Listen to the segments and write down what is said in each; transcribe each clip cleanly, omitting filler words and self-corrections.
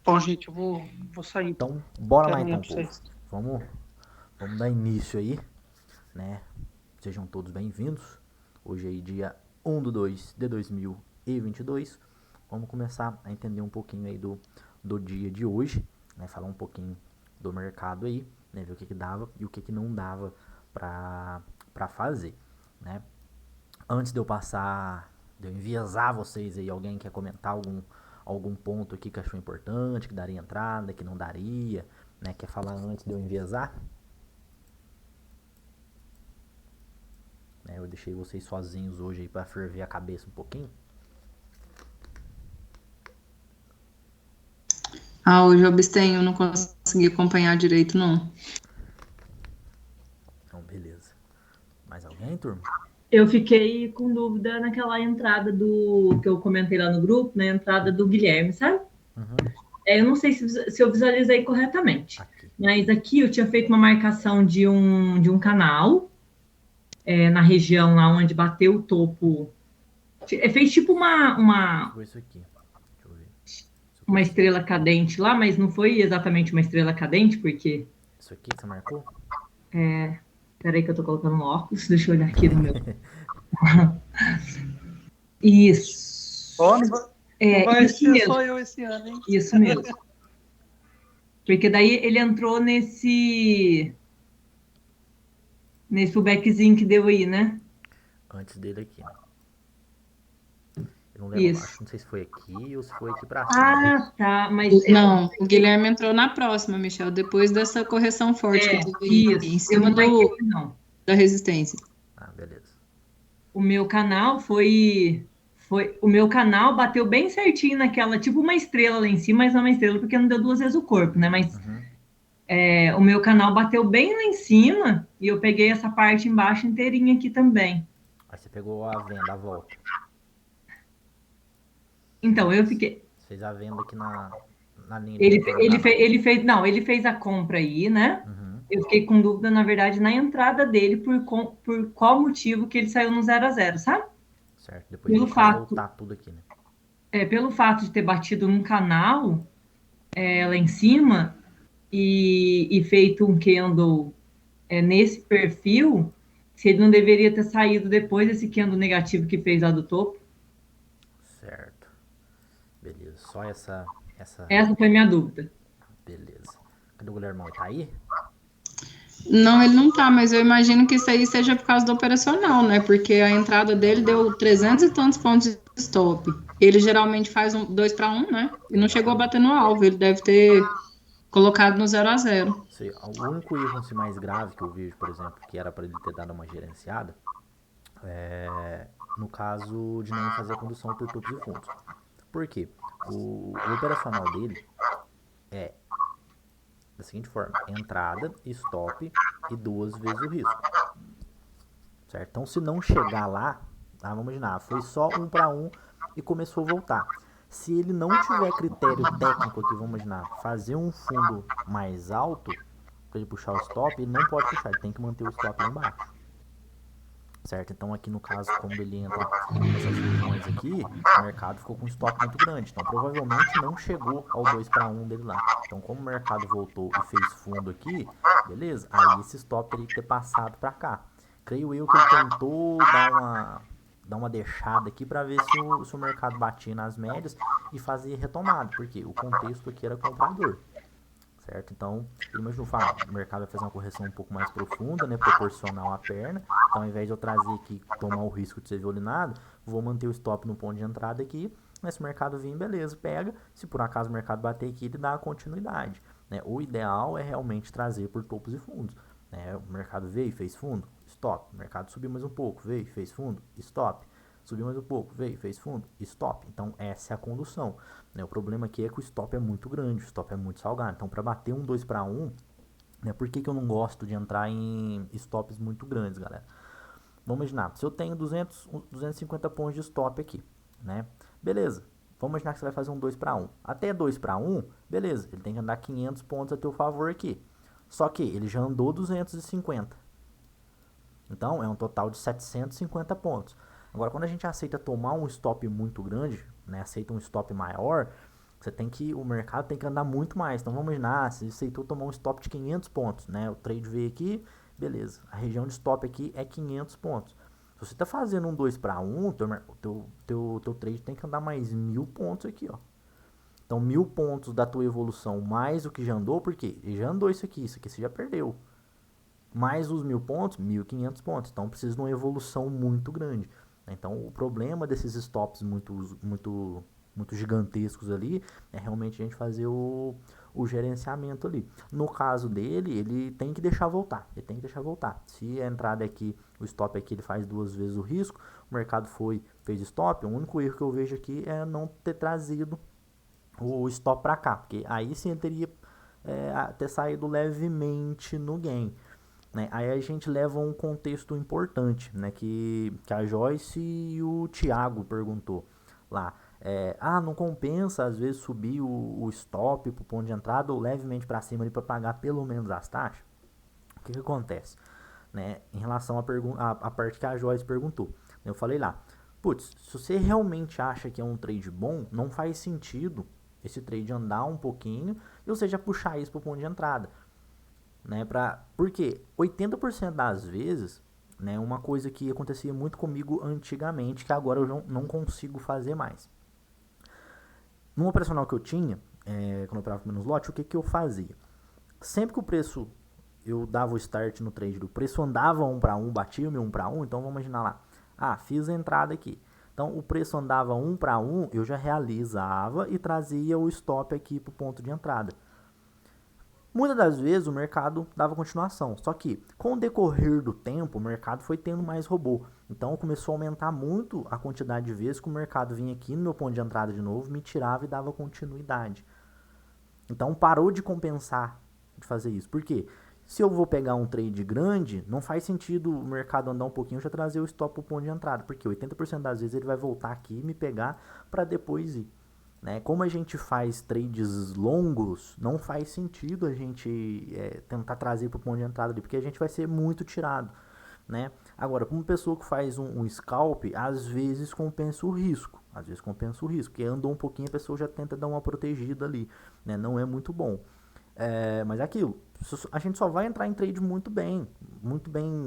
Bom, gente, vou sair então. Então, bora Quero lá amanhã então, pra povo. vocês. Vamos, vamos dar início aí, né? Sejam todos bem-vindos. Hoje aí, dia 1 de 2 de 2022. Vamos começar a entender um pouquinho aí do dia de hoje, né? Falar um pouquinho do mercado aí, né? Ver o que dava e o que não dava pra fazer, né? Antes de eu passar, de eu enviesar vocês aí, alguém quer comentar algum ponto aqui que achou importante, que daria entrada, que não daria, né? Quer falar antes de eu enviesar? Né, eu deixei vocês sozinhos hoje aí pra ferver a cabeça um pouquinho. Ah, hoje eu abstenho, não consegui acompanhar direito, não. Então, beleza. Mais alguém, turma? Eu fiquei com dúvida naquela entrada do que eu comentei lá no grupo, na entrada do Guilherme, sabe? Uhum. Eu não sei se eu visualizei corretamente, Aqui. mas aqui eu tinha feito uma marcação de um canal na região lá onde bateu o topo. Fez tipo Foi isso aqui. Deixa eu ver. Isso aqui, uma estrela cadente lá, mas não foi exatamente uma estrela cadente, porque. isso aqui que você marcou? Peraí que eu tô colocando um óculos, deixa eu olhar aqui no meu. Isso. Ó, não vai Isso ser só mesmo, eu esse ano, hein? isso mesmo. Porque daí ele entrou nesse pullbackzinho que deu aí, né? Antes dele aqui, né? Eu não lembro, acho Isso. que não sei se foi aqui ou se foi aqui pra cima. Ah, tá. Mas Não, o Guilherme entrou na próxima, Michel, depois dessa correção forte que teve aí, em isso. Eu cima não marquei, não. da resistência. Ah, beleza. O meu canal o meu canal bateu bem certinho naquela, tipo uma estrela lá em cima, mas não uma estrela porque não deu duas vezes o corpo, né? Mas Uhum. o meu canal bateu bem lá em cima e eu peguei essa parte embaixo inteirinha aqui também. Aí você pegou a venda, a volta. Então, eu Você fiquei. fez a venda aqui na linha de Ele, retorno da ele, volta. não, ele fez a compra aí, né? Uhum. Eu fiquei com dúvida, na verdade, na entrada dele por qual motivo que ele saiu no 0 a 0, sabe? Certo, depois Pelo deixar fato, voltar tudo aqui, né? pelo fato de ter batido num canal lá em cima e feito um candle nesse perfil, se ele não deveria ter saído depois desse candle negativo que fez lá do topo. Certo. Beleza. Só essa. Essa foi minha dúvida. Beleza. Cadê o Guilhermão? Ele tá aí? Não, ele não tá, mas eu imagino que isso aí seja por causa do operacional, né? Porque a entrada dele deu 300 e tantos pontos de stop. Ele geralmente faz 2 para 1, né? E não chegou a Exatamente. bater no alvo, ele deve ter colocado no 0 a 0. Sei, o único erro assim, mais grave que eu vejo, por exemplo, que era para ele ter dado uma gerenciada, é no caso de não fazer a condução por topos e fundos. Por quê? O operacional dele é da seguinte forma: entrada, stop e duas vezes o risco. Certo? Então, se não chegar lá, vamos imaginar, foi só um para um e começou a voltar. Se ele não tiver critério técnico aqui, vamos imaginar, fazer um fundo mais alto para ele puxar o stop, ele não pode puxar, ele tem que manter o stop lá embaixo. Certo? Então aqui no caso, quando ele entra nessas regiões aqui, o mercado ficou com um stop muito grande. Então provavelmente não chegou ao 2 para 1 dele lá. Então como o mercado voltou e fez fundo aqui, beleza? Aí esse stop teria que ter passado para cá. Creio eu que ele tentou dar uma deixada aqui para ver se o mercado batia nas médias e fazia retomada, porque o contexto aqui era comprador. Certo? Então, ele imaginou, o mercado vai fazer uma correção um pouco mais profunda, né, proporcional à perna. Então, ao invés de eu trazer aqui, tomar o risco de ser violinado, vou manter o stop no ponto de entrada aqui. Mas se o mercado vir, beleza, pega. Se por acaso o mercado bater aqui, ele dá a continuidade. Né? O ideal é realmente trazer por topos e fundos. Né? O mercado veio e fez fundo, stop. O mercado subiu mais um pouco, veio e fez fundo, stop. Subiu mais um pouco, veio, fez fundo, stop. Então essa é a condução. Né? O problema aqui é que o stop é muito grande, o stop é muito salgado. Então para bater um 2 para 1, né, por que eu não gosto de entrar em stops muito grandes, galera? Vamos imaginar, se eu tenho 250 pontos de stop aqui, né? Beleza, vamos imaginar que você vai fazer um 2 para 1. Até 2 para 1, beleza, ele tem que andar 500 pontos a teu favor aqui. Só que ele já andou 250. Então é um total de 750 pontos. Agora, quando a gente aceita tomar um stop muito grande, né, aceita um stop maior, o mercado tem que andar muito mais. Então vamos imaginar, se aceitou tomar um stop de 500 pontos, né? O trade veio aqui, beleza. A região de stop aqui é 500 pontos. Se você está fazendo um 2 para 1, teu trade tem que andar mais 1.000 pontos aqui, ó. Então 1.000 pontos da tua evolução mais o que já andou, porque já andou isso aqui você já perdeu. Mais os 1.000 pontos, 1.500 pontos. Então precisa de uma evolução muito grande. Então o problema desses stops muito gigantescos ali é realmente a gente fazer o gerenciamento ali. No caso dele, ele tem que deixar voltar. Ele tem que deixar voltar. Se a entrada aqui, o stop aqui, ele faz 2 vezes o risco, o mercado fez stop, o único erro que eu vejo aqui é não ter trazido o stop para cá, porque aí sim ele teria ter saído levemente no gain. Né? Aí a gente leva um contexto importante, né? que a Joyce e o Thiago perguntou lá. Não compensa às vezes subir o stop para o ponto de entrada ou levemente para cima para pagar pelo menos as taxas? O que acontece? Né? Em relação à parte que a Joyce perguntou, eu falei lá, putz, se você realmente acha que é um trade bom, não faz sentido esse trade andar um pouquinho e você já puxar isso para o ponto de entrada. Né, porque 80% das vezes, né, uma coisa que acontecia muito comigo antigamente, que agora eu não consigo fazer mais. No operacional que eu tinha, quando eu operava com menos lote, o que eu fazia? Sempre que o preço, eu dava o start no trade do preço, andava 1 para 1, batia o meu 1 para 1, então vamos imaginar lá, fiz a entrada aqui. Então o preço andava 1 para 1, eu já realizava e trazia o stop aqui para o ponto de entrada. Muitas das vezes o mercado dava continuação, só que com o decorrer do tempo o mercado foi tendo mais robô. Então começou a aumentar muito a quantidade de vezes que o mercado vinha aqui no meu ponto de entrada de novo, me tirava e dava continuidade. Então parou de compensar de fazer isso. Por quê? Se eu vou pegar um trade grande, não faz sentido o mercado andar um pouquinho e já trazer o stop para o ponto de entrada, porque 80% das vezes ele vai voltar aqui e me pegar para depois ir. Né? Como a gente faz trades longos, não faz sentido a gente tentar trazer para o ponto de entrada ali, porque a gente vai ser muito tirado. Né? Agora, para uma pessoa que faz um scalp, às vezes compensa o risco. Porque andou um pouquinho, a pessoa já tenta dar uma protegida ali. Né? Não é muito bom. Mas é aquilo. A gente só vai entrar em trade muito bem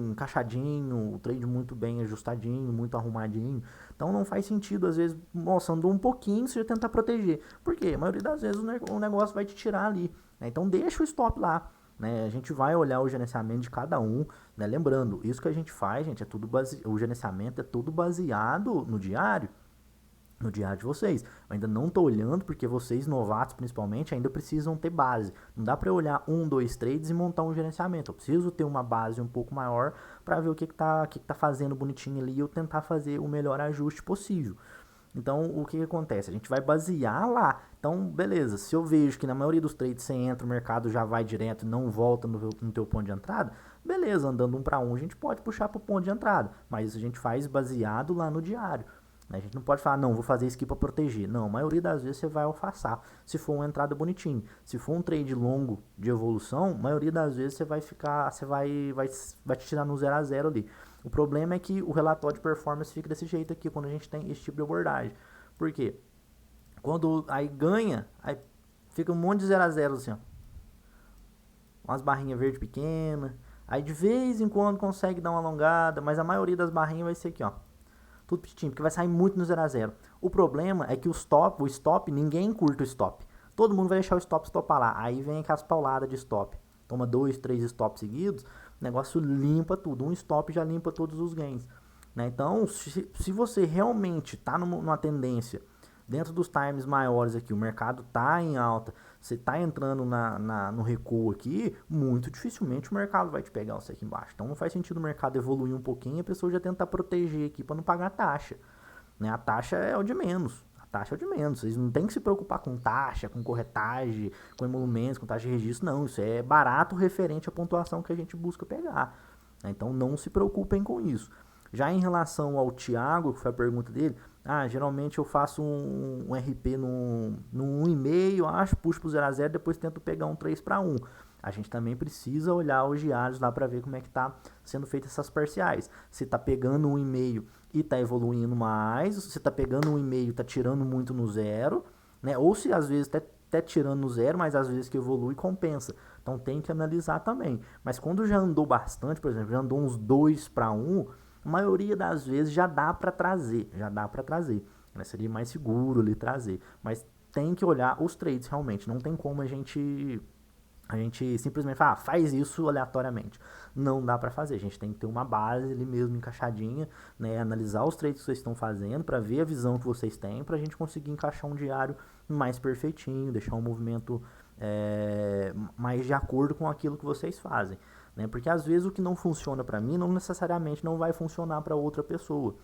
encaixadinho, o trade muito bem ajustadinho, muito arrumadinho. Então não faz sentido, às vezes, nossa, andou um pouquinho, você tentar proteger. Por quê? A maioria das vezes o negócio vai te tirar ali. Né? Então deixa o stop lá. Né? A gente vai olhar o gerenciamento de cada um. Né? Lembrando, isso que a gente faz, gente, o gerenciamento é tudo baseado no diário. No diário de vocês. Eu ainda não estou olhando porque vocês, novatos principalmente, ainda precisam ter base. Não dá para eu olhar 1, 2 trades e montar um gerenciamento. Eu preciso ter uma base um pouco maior para ver o que tá fazendo bonitinho ali e eu tentar fazer o melhor ajuste possível. Então, o que acontece? A gente vai basear lá. Então, beleza, se eu vejo que na maioria dos trades você entra, o mercado já vai direto e não volta no teu ponto de entrada, beleza, andando 1 para 1, a gente pode puxar para o ponto de entrada. Mas isso a gente faz baseado lá no diário. A gente não pode falar, não, vou fazer isso aqui para proteger. Não, a maioria das vezes você vai alfaçar, se for uma entrada bonitinha. Se for um trade longo de evolução, a maioria das vezes você vai te tirar no 0 a 0 ali. O problema é que o relatório de performance fica desse jeito aqui, quando a gente tem esse tipo de abordagem. Por quê? Quando aí ganha, aí fica um monte de 0 a 0 assim, ó. Umas barrinhas verdes pequenas. Aí de vez em quando consegue dar uma alongada, mas a maioria das barrinhas vai ser aqui, ó. Tudo petitinho, porque vai sair muito no 0 a 0. O problema é que o stop, ninguém curta o stop. Todo mundo vai deixar o stopar lá. Aí vem aquelas pauladas de stop. Toma 2, 3 stops seguidos, o negócio limpa tudo. Um stop já limpa todos os gains. Né? Então, se você realmente está numa tendência, dentro dos times maiores aqui, o mercado está em alta, você está entrando no recuo aqui, muito dificilmente o mercado vai te pegar você aqui embaixo. Então não faz sentido o mercado evoluir um pouquinho e a pessoa já tentar proteger aqui para não pagar taxa. Né? A taxa é o de menos. Vocês não tem que se preocupar com taxa, com corretagem, com emolumentos, com taxa de registro, não. Isso é barato referente à pontuação que a gente busca pegar. Né? Então não se preocupem com isso. Já em relação ao Thiago, que foi a pergunta dele, geralmente eu faço um RP no 1,5, puxo pro 0 a 0, depois tento pegar um 3 para 1. A gente também precisa olhar os diários lá para ver como é que tá sendo feitas essas parciais. Se tá pegando 1,5 e tá evoluindo mais, se tá pegando 1,5 e tá tirando muito no 0, né? Ou se às vezes até tirando no zero, mas às vezes que evolui compensa. Então tem que analisar também. Mas quando já andou bastante, por exemplo, já andou uns 2 para 1, a maioria das vezes já dá para trazer, né? Seria mais seguro ali trazer. Mas tem que olhar os trades realmente, não tem como a gente simplesmente falar, faz isso aleatoriamente. Não dá para fazer, a gente tem que ter uma base ali mesmo encaixadinha, né? Analisar os trades que vocês estão fazendo para ver a visão que vocês têm, para a gente conseguir encaixar um diário mais perfeitinho, deixar um movimento mais de acordo com aquilo que vocês fazem, né? Porque às vezes o que não funciona para mim não necessariamente não vai funcionar para outra pessoa,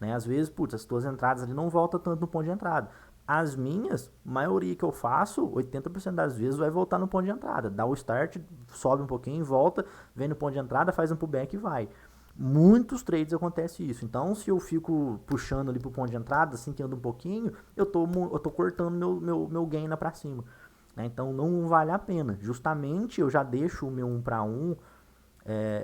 né? Às vezes, putz, as tuas entradas ali não voltam tanto no ponto de entrada. As minhas, maioria que eu faço, 80% das vezes vai voltar no ponto de entrada. Dá o start, sobe um pouquinho, volta, vem no ponto de entrada, faz um pullback e vai. Muitos trades acontece isso. Então, se eu fico puxando ali pro ponto de entrada, assim que anda um pouquinho, eu tô cortando meu gain lá pra cima, né? Então, não vale a pena. Justamente, eu já deixo o meu 1 para 1,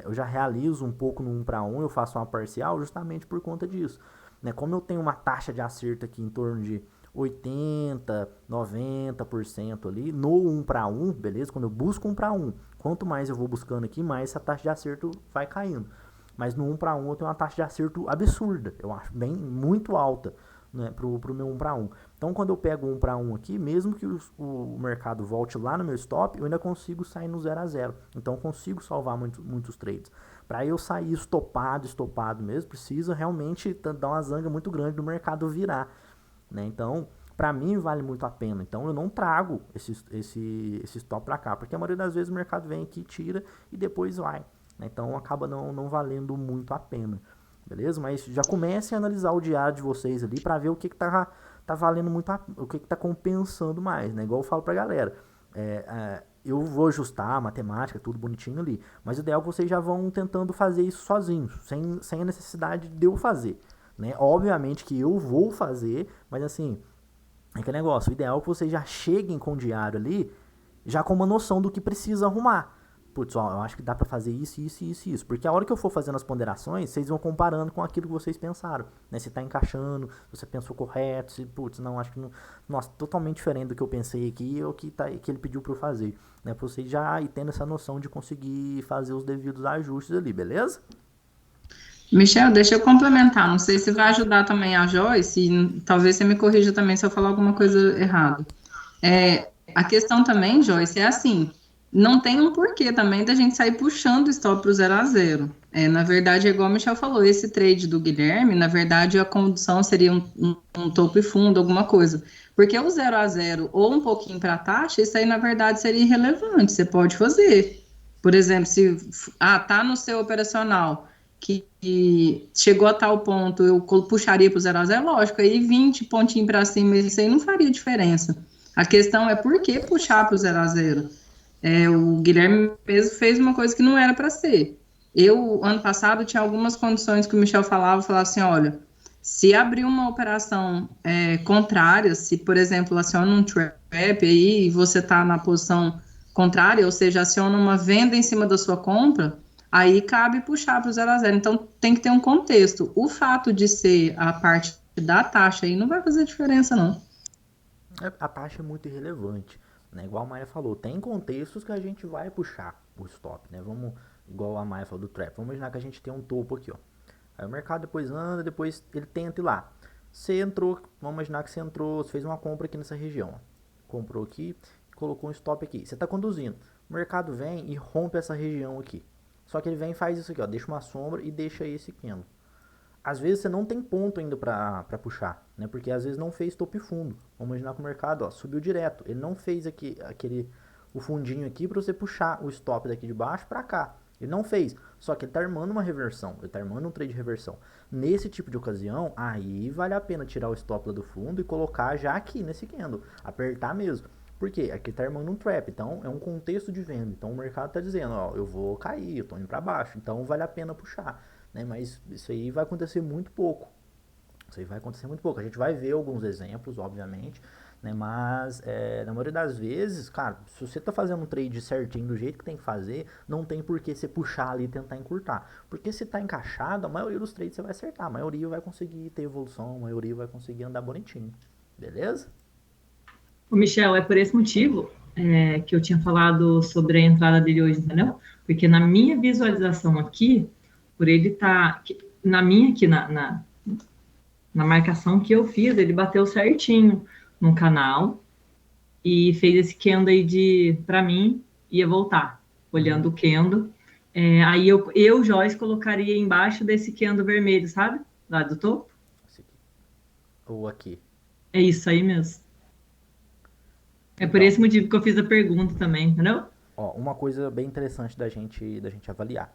eu já realizo um pouco no 1 para 1, eu faço uma parcial justamente por conta disso, né? Como eu tenho uma taxa de acerto aqui em torno de 80, 90% ali no 1 para 1, beleza? Quando eu busco 1 para 1, quanto mais eu vou buscando aqui, mais essa taxa de acerto vai caindo. Mas no 1 para 1 eu tenho uma taxa de acerto absurda, eu acho bem muito alta, né, pro meu 1 para 1. Então quando eu pego 1 para 1 aqui, mesmo que o mercado volte lá no meu stop, eu ainda consigo sair no 0 a 0. Então eu consigo salvar muitos trades. Para eu sair estopado mesmo, precisa realmente dar uma zanga muito grande do mercado virar, né? Então, para mim vale muito a pena. Então, eu não trago esse stop para cá, porque a maioria das vezes o mercado vem aqui, tira e depois vai, né? Então, acaba não valendo muito a pena, beleza? Mas já comecem a analisar o diário de vocês ali para ver o que tá valendo muito, o que tá compensando mais, né? Igual eu falo pra galera, eu vou ajustar a matemática, tudo bonitinho ali, mas o ideal é que vocês já vão tentando fazer isso sozinhos, sem a necessidade de eu fazer, né? Obviamente que eu vou fazer, mas assim, é que negócio, o ideal é que vocês já cheguem com o diário ali, já com uma noção do que precisa arrumar. Putz, ó, eu acho que dá pra fazer isso. Porque a hora que eu for fazendo as ponderações, vocês vão comparando com aquilo que vocês pensaram, né? Se tá encaixando, se você pensou correto, se, putz, não, acho que não... Nossa, totalmente diferente do que eu pensei aqui ou que ele pediu pra eu fazer, né? Pra vocês já ir tendo essa noção de conseguir fazer os devidos ajustes ali, beleza? Michel, deixa eu complementar. Não sei se vai ajudar também a Joyce, e talvez você me corrija também se eu falar alguma coisa errada. A questão também, Joyce, é assim, não tem um porquê também da gente sair puxando o stop para o 0 a 0. Na verdade, é igual o Michel falou, esse trade do Guilherme, na verdade, a condução seria um topo e fundo, alguma coisa. Porque o 0 a 0 ou um pouquinho para a taxa, isso aí, na verdade, seria irrelevante, você pode fazer. Por exemplo, se tá no seu operacional que chegou a tal ponto, eu puxaria para o 0 a 0, lógico, aí 20 pontinhos para cima, isso aí não faria diferença. A questão é por que puxar para o 0 a 0. O Guilherme mesmo fez uma coisa que não era para ser. Eu, ano passado, tinha algumas condições que o Michel falava assim, olha, se abrir uma operação contrária, se, por exemplo, aciona um trap aí e você está na posição contrária, ou seja, aciona uma venda em cima da sua compra, aí cabe puxar para o 0 a 0. Então, tem que ter um contexto. O fato de ser a parte da taxa aí não vai fazer diferença, não. A taxa é muito irrelevante, né? Igual a Maia falou, tem contextos que a gente vai puxar o stop, né? Vamos, igual a Maia falou do trap, vamos imaginar que a gente tem um topo aqui, ó. Aí o mercado depois anda, depois ele tenta ir lá. Você entrou, vamos imaginar que você entrou, você fez uma compra aqui nessa região, ó. Comprou aqui, colocou um stop aqui. Você está conduzindo, o mercado vem e rompe essa região aqui. Só que ele vem e faz isso aqui, ó, deixa uma sombra e deixa esse candle. Às vezes você não tem ponto ainda para puxar, né? Porque às vezes não fez topo e fundo. Vamos imaginar que o mercado, ó, subiu direto. Ele não fez aqui o fundinho aqui para você puxar o stop daqui de baixo para cá. Ele não fez. Só que ele tá armando uma reversão. Ele tá armando um trade de reversão. Nesse tipo de ocasião, aí vale a pena tirar o stop lá do fundo e colocar já aqui nesse candle. Apertar mesmo. Por quê? Aqui tá armando um trap. Então é um contexto de venda. Então o mercado tá dizendo, ó, eu vou cair, eu tô indo para baixo. Então vale a pena puxar, né? Mas isso aí vai acontecer muito pouco. Isso aí vai acontecer muito pouco. A gente vai ver alguns exemplos, obviamente, né? Mas na maioria das vezes, cara, se você tá fazendo um trade certinho do jeito que tem que fazer, não tem por que você puxar ali e tentar encurtar. Porque se tá encaixado, a maioria dos trades você vai acertar. A maioria vai conseguir ter evolução, a maioria vai conseguir andar bonitinho. Beleza? O Michel, é por esse motivo que eu tinha falado sobre a entrada dele hoje, entendeu? Porque na minha visualização aqui, por ele estar na minha aqui na marcação que eu fiz, ele bateu certinho no canal e fez esse candle aí para mim, ia voltar, olhando o candle. Aí eu, Joyce, colocaria embaixo desse candle vermelho, sabe? Lá do topo. Esse aqui. Ou aqui. É isso aí mesmo. É por Então, esse motivo que eu fiz a pergunta também, entendeu? ó, uma coisa bem interessante da gente avaliar.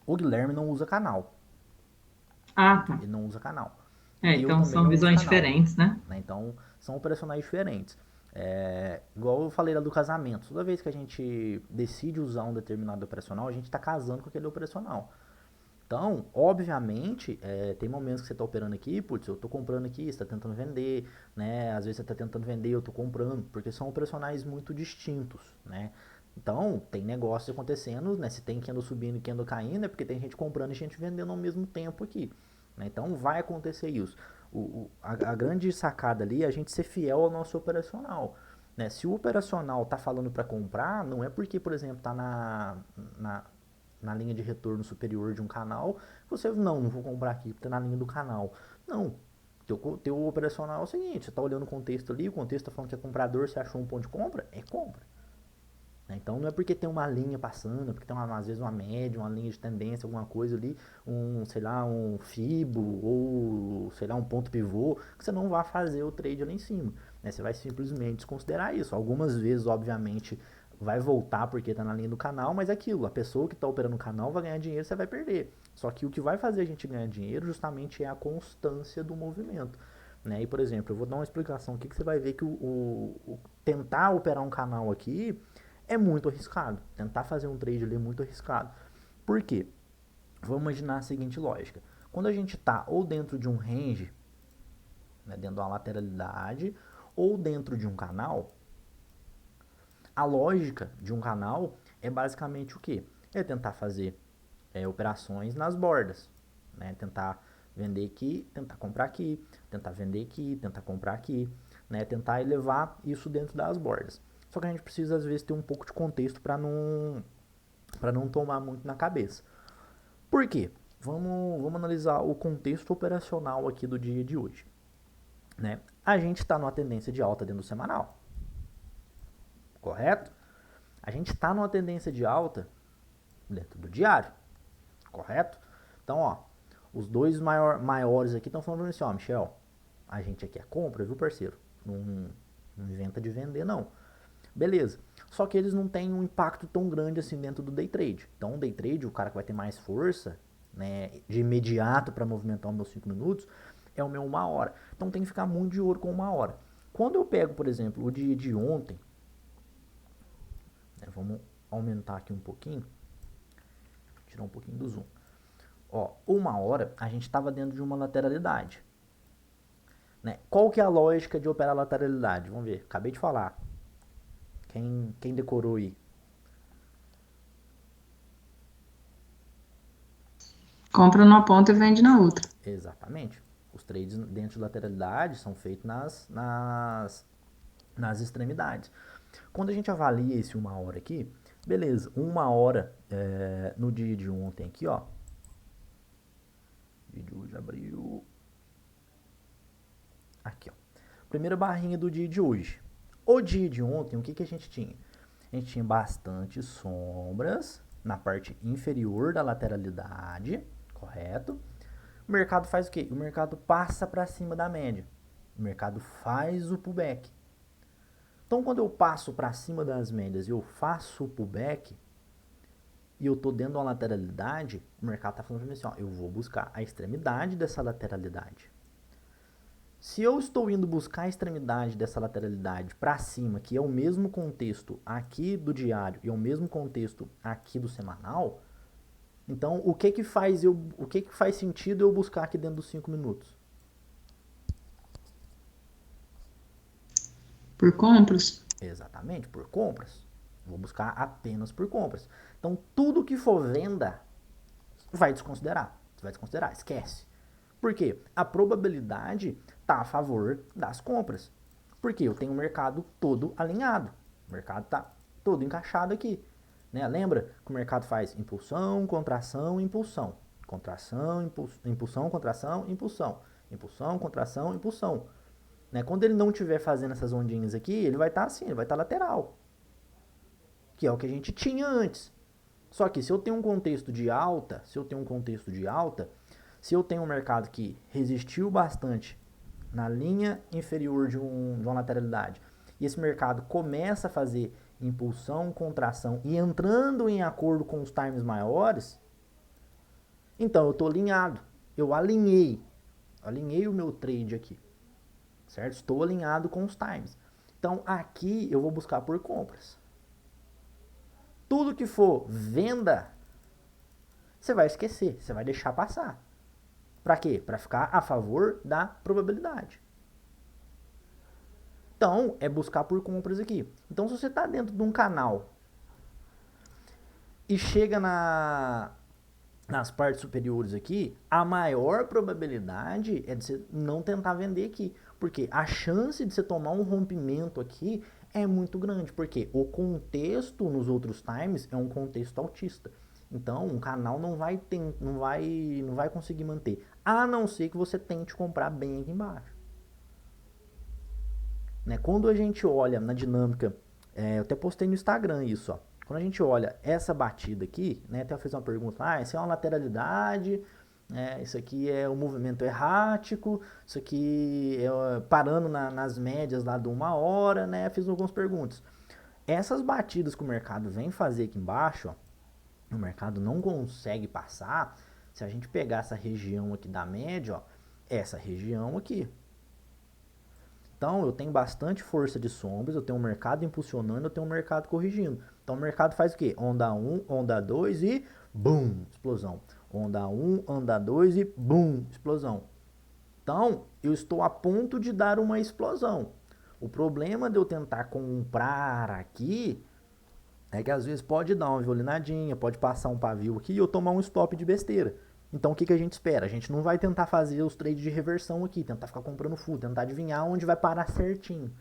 O Guilherme não usa canal. Ah, tá. Ele não usa canal. Eu Então também são não uso visões canal, diferentes, né? né? Então, são operacionais diferentes. Igual eu falei lá do casamento. Toda vez que a gente decide usar um determinado operacional, a gente está casando com aquele operacional. Então, obviamente, tem momentos que você está operando aqui, putz, eu estou comprando aqui, você está tentando vender, né? Às vezes você está tentando vender, eu estou comprando, porque são operacionais muito distintos, né? Então, tem negócio acontecendo, né? Se tem candle subindo e candle caindo, é porque tem gente comprando e gente vendendo ao mesmo tempo aqui, né? Então, vai acontecer isso. A grande sacada ali é a gente ser fiel ao nosso operacional, né? Se o operacional está falando para comprar, não é porque, por exemplo, está na linha de retorno superior de um canal, você não vou comprar aqui porque tá na linha do canal. Não. Teu operacional é o seguinte, você tá olhando o contexto ali, o contexto tá falando que é comprador, você achou um ponto de compra, é compra. Então não é porque tem uma linha passando, é porque tem às vezes uma média, uma linha de tendência, alguma coisa ali, sei lá, um FIBO ou, sei lá, um ponto pivô, que você não vai fazer o trade ali em cima, né? Você vai simplesmente desconsiderar isso. Algumas vezes, obviamente, vai voltar porque tá na linha do canal, mas é aquilo, a pessoa que tá operando o canal vai ganhar dinheiro, você vai perder. Só que o que vai fazer a gente ganhar dinheiro justamente é a constância do movimento, né? E, por exemplo, eu vou dar uma explicação aqui que você vai ver que tentar operar um canal aqui é muito arriscado. Tentar fazer um trade ali é muito arriscado. Por quê? Vamos imaginar a seguinte lógica. Quando a gente está ou dentro de um range, né, dentro de uma lateralidade, ou dentro de um canal, a lógica de um canal é basicamente o quê? É tentar fazer operações nas bordas, né? Tentar vender aqui, tentar comprar aqui, tentar vender aqui, tentar comprar aqui, né? Tentar elevar isso dentro das bordas. Só que a gente precisa, às vezes, ter um pouco de contexto para não tomar muito na cabeça. Por quê? Vamos analisar o contexto operacional aqui do dia de hoje, né? A gente está numa tendência de alta dentro do semanal, correto? A gente está numa tendência de alta dentro do diário, correto? Então, ó, os dois maiores aqui estão falando assim, ó, Michel, a gente aqui é compra, viu, parceiro? Não inventa de vender, não. Beleza. Só que eles não têm um impacto tão grande assim dentro do day trade. Então, o day trade, o cara que vai ter mais força, né, de imediato para movimentar os meus 5 minutos, é o meu 1 hora. Então, tem que ficar muito de olho com 1 hora. Quando eu pego, por exemplo, o dia de ontem, né, vamos aumentar aqui um pouquinho, tirar um pouquinho do zoom. Ó, 1 hora, a gente estava dentro de uma lateralidade. Né? Qual que é a lógica de operar lateralidade? Vamos ver, acabei de falar. Quem decorou aí? Compra numa ponta e vende na outra. Exatamente. Os trades dentro de lateralidade são feitos nas extremidades. Quando a gente avalia esse 1 hora aqui, beleza, 1 hora no dia de ontem aqui, ó. Dia de hoje abriu. Aqui, ó. Primeira barrinha do dia de hoje. O dia de ontem, o que a gente tinha? A gente tinha bastante sombras na parte inferior da lateralidade, correto? O mercado faz o quê? O mercado passa para cima da média. O mercado faz o pullback. Então, quando eu passo para cima das médias e eu faço o pullback, e eu estou dentro de uma lateralidade, o mercado está falando para mim assim, ó, eu vou buscar a extremidade dessa lateralidade. Se eu estou indo buscar a extremidade dessa lateralidade para cima, que é o mesmo contexto aqui do diário e é o mesmo contexto aqui do semanal, então o que faz sentido eu buscar aqui dentro dos 5 minutos? Por compras? Exatamente, por compras. Vou buscar apenas por compras. Então tudo que for venda vai desconsiderar. Você vai desconsiderar, esquece. Por quê? A probabilidade está a favor das compras. Porque eu tenho o mercado todo alinhado. O mercado está todo encaixado aqui. Né? Lembra que o mercado faz impulsão, contração, impulsão. Contração, impulsão, contração, impulsão. Impulsão, contração, impulsão. Né? Quando ele não estiver fazendo essas ondinhas aqui, ele vai estar assim, ele vai estar lateral. Que é o que a gente tinha antes. Só que se eu tenho um contexto de alta, se eu tenho um mercado que resistiu bastante na linha inferior de uma lateralidade, e esse mercado começa a fazer impulsão, contração e entrando em acordo com os times maiores, então eu estou alinhado. Eu alinhei o meu trade aqui, certo? Estou alinhado com os times. Então aqui eu vou buscar por compras. Tudo que for venda, você vai esquecer, você vai deixar passar. Para quê? Para ficar a favor da probabilidade. Então, é buscar por compras aqui. Então, se você está dentro de um canal e chega nas partes superiores aqui, a maior probabilidade é de você não tentar vender aqui. Porque a chance de você tomar um rompimento aqui é muito grande. Porque o contexto nos outros times é um contexto altista. Então, um canal não vai conseguir manter. A não ser que você tente comprar bem aqui embaixo. Né? Quando a gente olha na dinâmica, eu até postei no Instagram isso, ó. Quando a gente olha essa batida aqui, né, até eu fiz uma pergunta, isso é uma lateralidade, isso aqui é um movimento errático, isso aqui é parando nas médias lá de 1 hora, né, fiz algumas perguntas. Essas batidas que o mercado vem fazer aqui embaixo, ó, o mercado não consegue passar, se a gente pegar essa região aqui da média, ó, essa região aqui. Então, eu tenho bastante força de sombras, eu tenho um mercado impulsionando, eu tenho um mercado corrigindo. Então, o mercado faz o quê? Onda 1, onda 2 e BUM! Explosão. Onda 1, onda 2 e BUM! Explosão. Então, eu estou a ponto de dar uma explosão. O problema de eu tentar comprar aqui é que às vezes pode dar uma violinadinha, pode passar um pavio aqui e eu tomar um stop de besteira. Então o que a gente espera? A gente não vai tentar fazer os trades de reversão aqui, tentar ficar comprando full, tentar adivinhar onde vai parar certinho.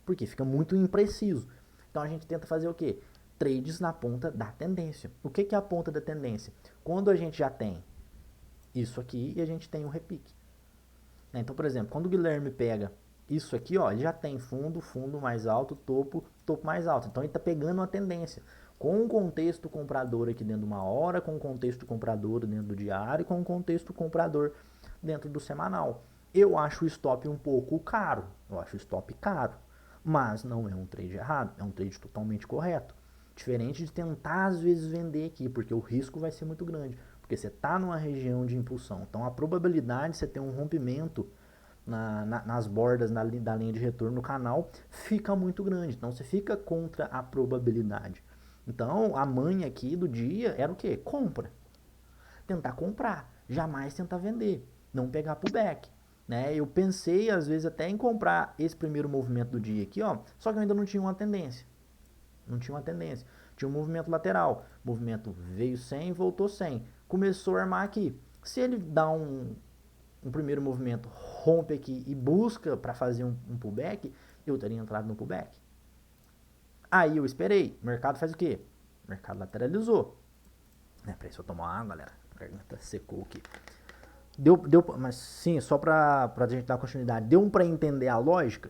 Porque fica muito impreciso. Então a gente tenta fazer o quê? Trades na ponta da tendência. O que é a ponta da tendência? Quando a gente já tem isso aqui e a gente tem um repique. Então, por exemplo, quando o Guilherme pega isso aqui, ó, ele já tem fundo, fundo mais alto, topo, topo mais alto. Então ele está pegando uma tendência. Com um contexto comprador aqui dentro de 1 hora, com um contexto comprador dentro do diário, com um contexto comprador dentro do semanal. Eu acho o stop um pouco caro, eu acho o stop caro, mas não é um trade errado, é um trade totalmente correto. Diferente de tentar às vezes vender aqui, porque o risco vai ser muito grande, porque você está numa região de impulsão, então a probabilidade de você ter um rompimento nas bordas da linha de retorno no canal fica muito grande, então você fica contra a probabilidade. Então, a manha aqui do dia era o quê? Compra. Tentar comprar. Jamais tentar vender. Não pegar pullback. Né? Eu pensei, às vezes, até em comprar esse primeiro movimento do dia aqui, ó. Só que eu ainda não tinha uma tendência. Não tinha uma tendência. Tinha um movimento lateral. O movimento veio 100, voltou 100. Começou a armar aqui. Se ele dá um primeiro movimento, rompe aqui e busca para fazer um pullback, eu teria entrado no pullback. Aí eu esperei. O mercado faz o quê? O mercado lateralizou. Peraí, se eu tomar água, galera. A garganta secou aqui. Deu, mas sim, só pra gente dar continuidade. Deu pra entender a lógica?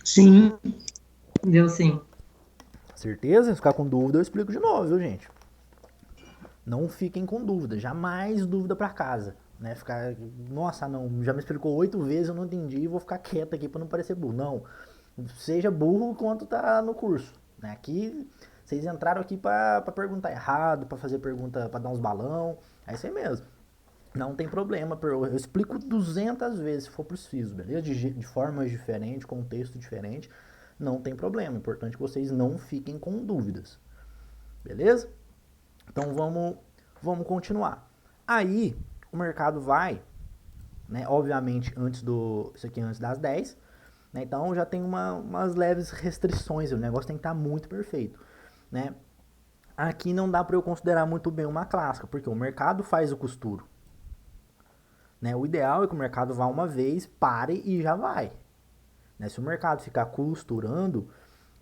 Sim. Deu sim. Certeza? Se ficar com dúvida, eu explico de novo, viu, gente? Não fiquem com dúvida. Jamais dúvida pra casa. Né, ficar, nossa, não, já me explicou 8 vezes, eu não entendi e vou ficar quieto aqui para não parecer burro. Não, seja burro enquanto tá no curso. Né? Aqui, vocês entraram aqui para perguntar errado, para fazer pergunta, para dar uns balão, é isso aí mesmo. Não tem problema, eu explico 200 vezes se for preciso, beleza? De formas diferentes, contexto diferente, não tem problema. Importante que vocês não fiquem com dúvidas, beleza? Então vamos continuar. Aí o mercado vai, né, obviamente isso aqui antes das 10, né, então já tem umas leves restrições, o negócio tem que estar muito perfeito, né. Aqui não dá para eu considerar muito bem uma clássica, porque o mercado faz o costuro, Né? O ideal é que o mercado vá uma vez, pare e já vai. Né? Se o mercado ficar costurando,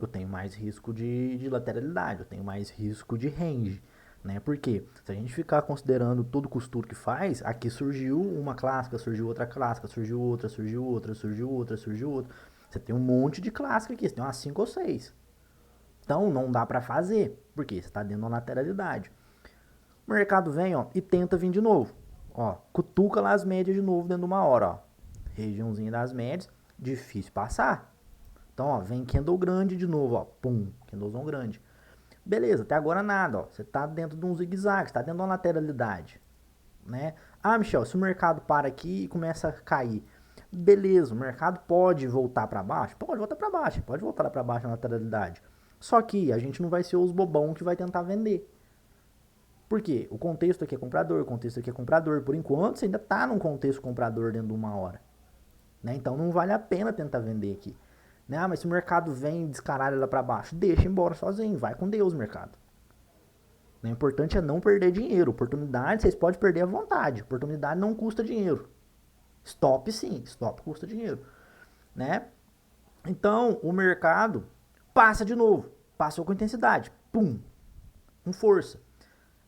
eu tenho mais risco de lateralidade, eu tenho mais risco de range. Né? Porque se a gente ficar considerando todo o costura que faz, aqui surgiu uma clássica, surgiu outra clássica, surgiu outra, surgiu outra, surgiu outra, surgiu outra. Você tem um monte de clássica aqui, você tem umas 5 ou 6. Então não dá pra fazer, porque você está dentro da lateralidade. O mercado vem, ó, e tenta vir de novo. Ó, cutuca lá as médias de novo dentro de uma hora, ó. Regiãozinha das médias, difícil passar. Então, ó, vem candle grande de novo, ó. Pum, candlezão grande. Beleza, até agora nada, ó. Você tá dentro de um zigue-zague, você tá dentro de uma lateralidade, né? Ah, Michel, se o mercado para aqui e começa a cair, beleza, o mercado pode voltar para baixo? Pode voltar para baixo, pode voltar para baixo na lateralidade. Só que a gente não vai ser os bobão que vai tentar vender. Por quê? O contexto aqui é comprador, o contexto aqui é comprador. Por enquanto, você ainda tá num contexto comprador dentro de uma hora. Né? Então não vale a pena tentar vender aqui. Né? Ah, mas se o mercado vem descaralho lá para baixo, deixa embora sozinho, vai com Deus, mercado. O importante é não perder dinheiro. Oportunidade vocês podem perder à vontade. Oportunidade não custa dinheiro. Stop sim, stop custa dinheiro. Né? Então o mercado passa de novo. Passou com intensidade. Pum. Com força.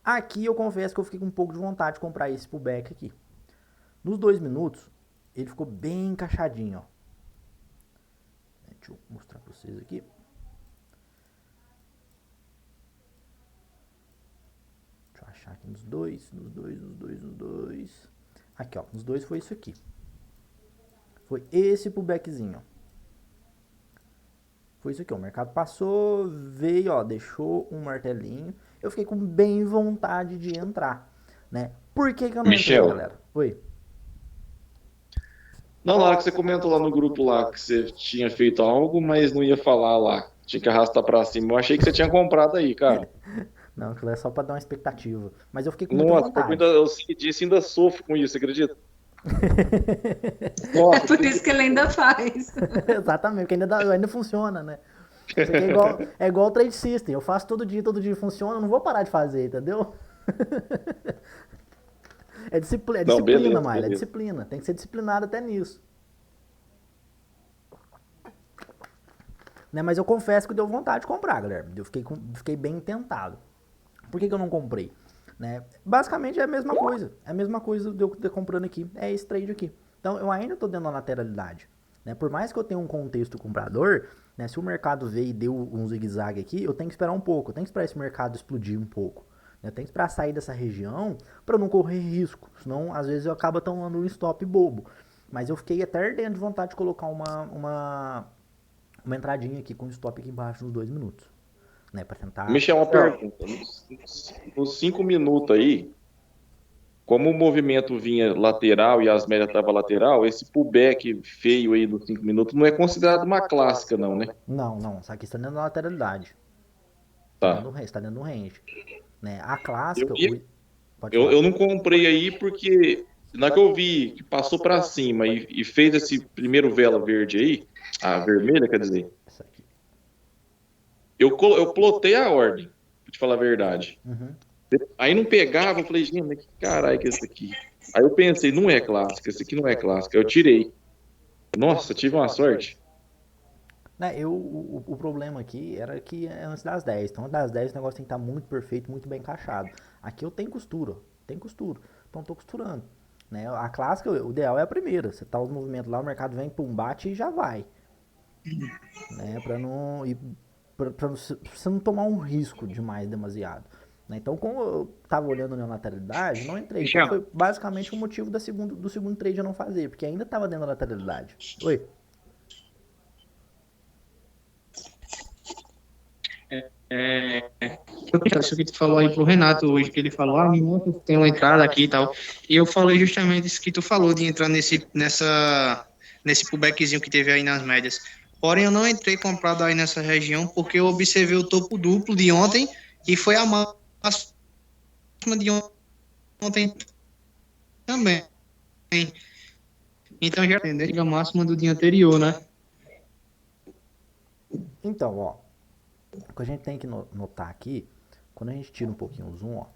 Aqui eu confesso que eu fiquei com um pouco de vontade de comprar esse pullback aqui. Nos 2 minutos, ele ficou bem encaixadinho, ó. Deixa eu mostrar pra vocês aqui. Deixa eu achar aqui nos dois. Aqui, ó, nos dois foi isso aqui. Foi esse pullbackzinho, ó. Foi isso aqui, ó. O mercado passou, veio, ó, deixou um martelinho. Eu fiquei com bem vontade de entrar, né? Por que que eu não entrei, galera? Oi. Não, na hora que você comentou lá no grupo lá que você tinha feito algo, mas não ia falar lá. Tinha que arrastar pra cima. Eu achei que você tinha comprado aí, cara. Não, aquilo é só pra dar uma expectativa. Mas eu fiquei com muita Nossa, vontade. eu sei disso e ainda sofro com isso, você acredita? É por isso que ele ainda faz. Exatamente, porque ainda funciona, né? Isso aqui é igual o Trade System. Eu faço todo dia funciona, eu não vou parar de fazer, entendeu? É disciplina, Não, beleza, Maíra, beleza. é disciplina. Tem que ser disciplinado até nisso. Né, mas eu confesso que deu vontade de comprar, galera. Eu fiquei bem tentado. Por que eu não comprei? Né? Basicamente é a mesma coisa. É a mesma coisa de eu ter comprando aqui. É esse trade aqui. Então eu ainda estou dentro da lateralidade. Né? Por mais que eu tenha um contexto comprador, né, se o mercado veio e deu um zigue-zague aqui, eu tenho que esperar um pouco. Eu tenho que esperar esse mercado explodir um pouco. Eu tenho que esperar sair dessa região para não correr risco. Senão, às vezes, eu acabo tomando um stop bobo. Mas eu fiquei até ardendo de vontade de colocar uma entradinha aqui com stop aqui embaixo nos 2 minutos. Né, para tentar... Michel, uma pergunta. Nos 5 minutos aí, como o movimento vinha lateral e as médias estavam lateral, esse pullback feio aí dos 5 minutos não é considerado uma clássica, não, né? Não. Isso aqui está dentro da lateralidade. Tá. Está dentro do range. Né? A clássica... Pode Eu falar. não comprei aí porque na que eu vi que passou para cima e fez esse primeiro vela verde aí, a vermelha, quer dizer, Essa aqui. eu plotei a ordem, pra te falar a verdade. Uhum. Aí não pegava, eu falei, gente, mas que caralho que é esse aqui? Aí eu pensei, não é clássica, esse aqui não é clássica. Eu tirei. Nossa, tive uma sorte. Né, o problema aqui era que é antes das 10. Então, antes das 10 o negócio tem que estar muito perfeito, muito bem encaixado. Aqui eu tenho costura, Então, estou costurando. Né? A clássica, o ideal é a primeira. Você tá os movimentos lá, o mercado vem, pum, bate e já vai. Né? Pra você não tomar um risco demasiado. Né? Então, como eu tava olhando na lateralidade, não entrei. Então, foi basicamente o motivo do segundo trade eu não fazer, porque ainda tava dentro da lateralidade. Oi? Isso que tu falou aí pro Renato hoje, que ele falou, me mostra se tem uma entrada aqui e tal. E eu falei justamente isso que tu falou, de entrar nesse pullbackzinho que teve aí nas médias. Porém, eu não entrei comprado aí nessa região, porque eu observei o topo duplo de ontem, e foi a máxima de ontem também. Então, já entendeu a máxima do dia anterior, né? Então, ó, o que a gente tem que notar aqui, quando a gente tira um pouquinho o zoom, ó,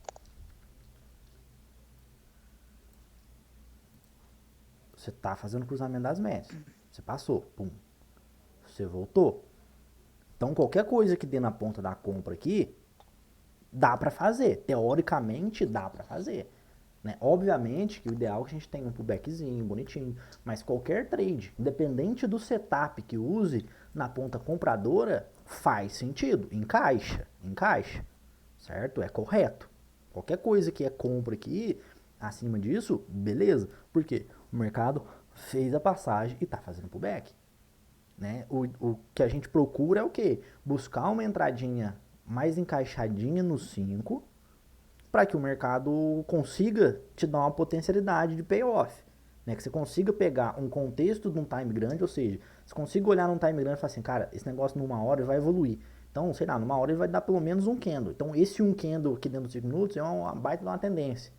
Você tá fazendo cruzamento das médias. Você passou, pum. Você voltou. Então, qualquer coisa que dê na ponta da compra aqui, dá para fazer. Teoricamente, dá para fazer. Né? Obviamente que o ideal é que a gente tenha um pullbackzinho, bonitinho. Mas qualquer trade, independente do setup que use na ponta compradora, faz sentido. Encaixa. Certo? É correto. Qualquer coisa que é compra aqui, acima disso, beleza. Por quê? O mercado fez a passagem e está fazendo pullback. Né? O que a gente procura é o quê? Buscar uma entradinha mais encaixadinha no 5 para que o mercado consiga te dar uma potencialidade de payoff. Né? Que você consiga pegar um contexto de um time grande, ou seja, você consiga olhar num time grande e falar assim, cara, esse negócio numa hora vai evoluir. Então, sei lá, numa hora ele vai dar pelo menos um candle. Então, esse um candle aqui dentro dos 5 minutos é uma baita de uma tendência.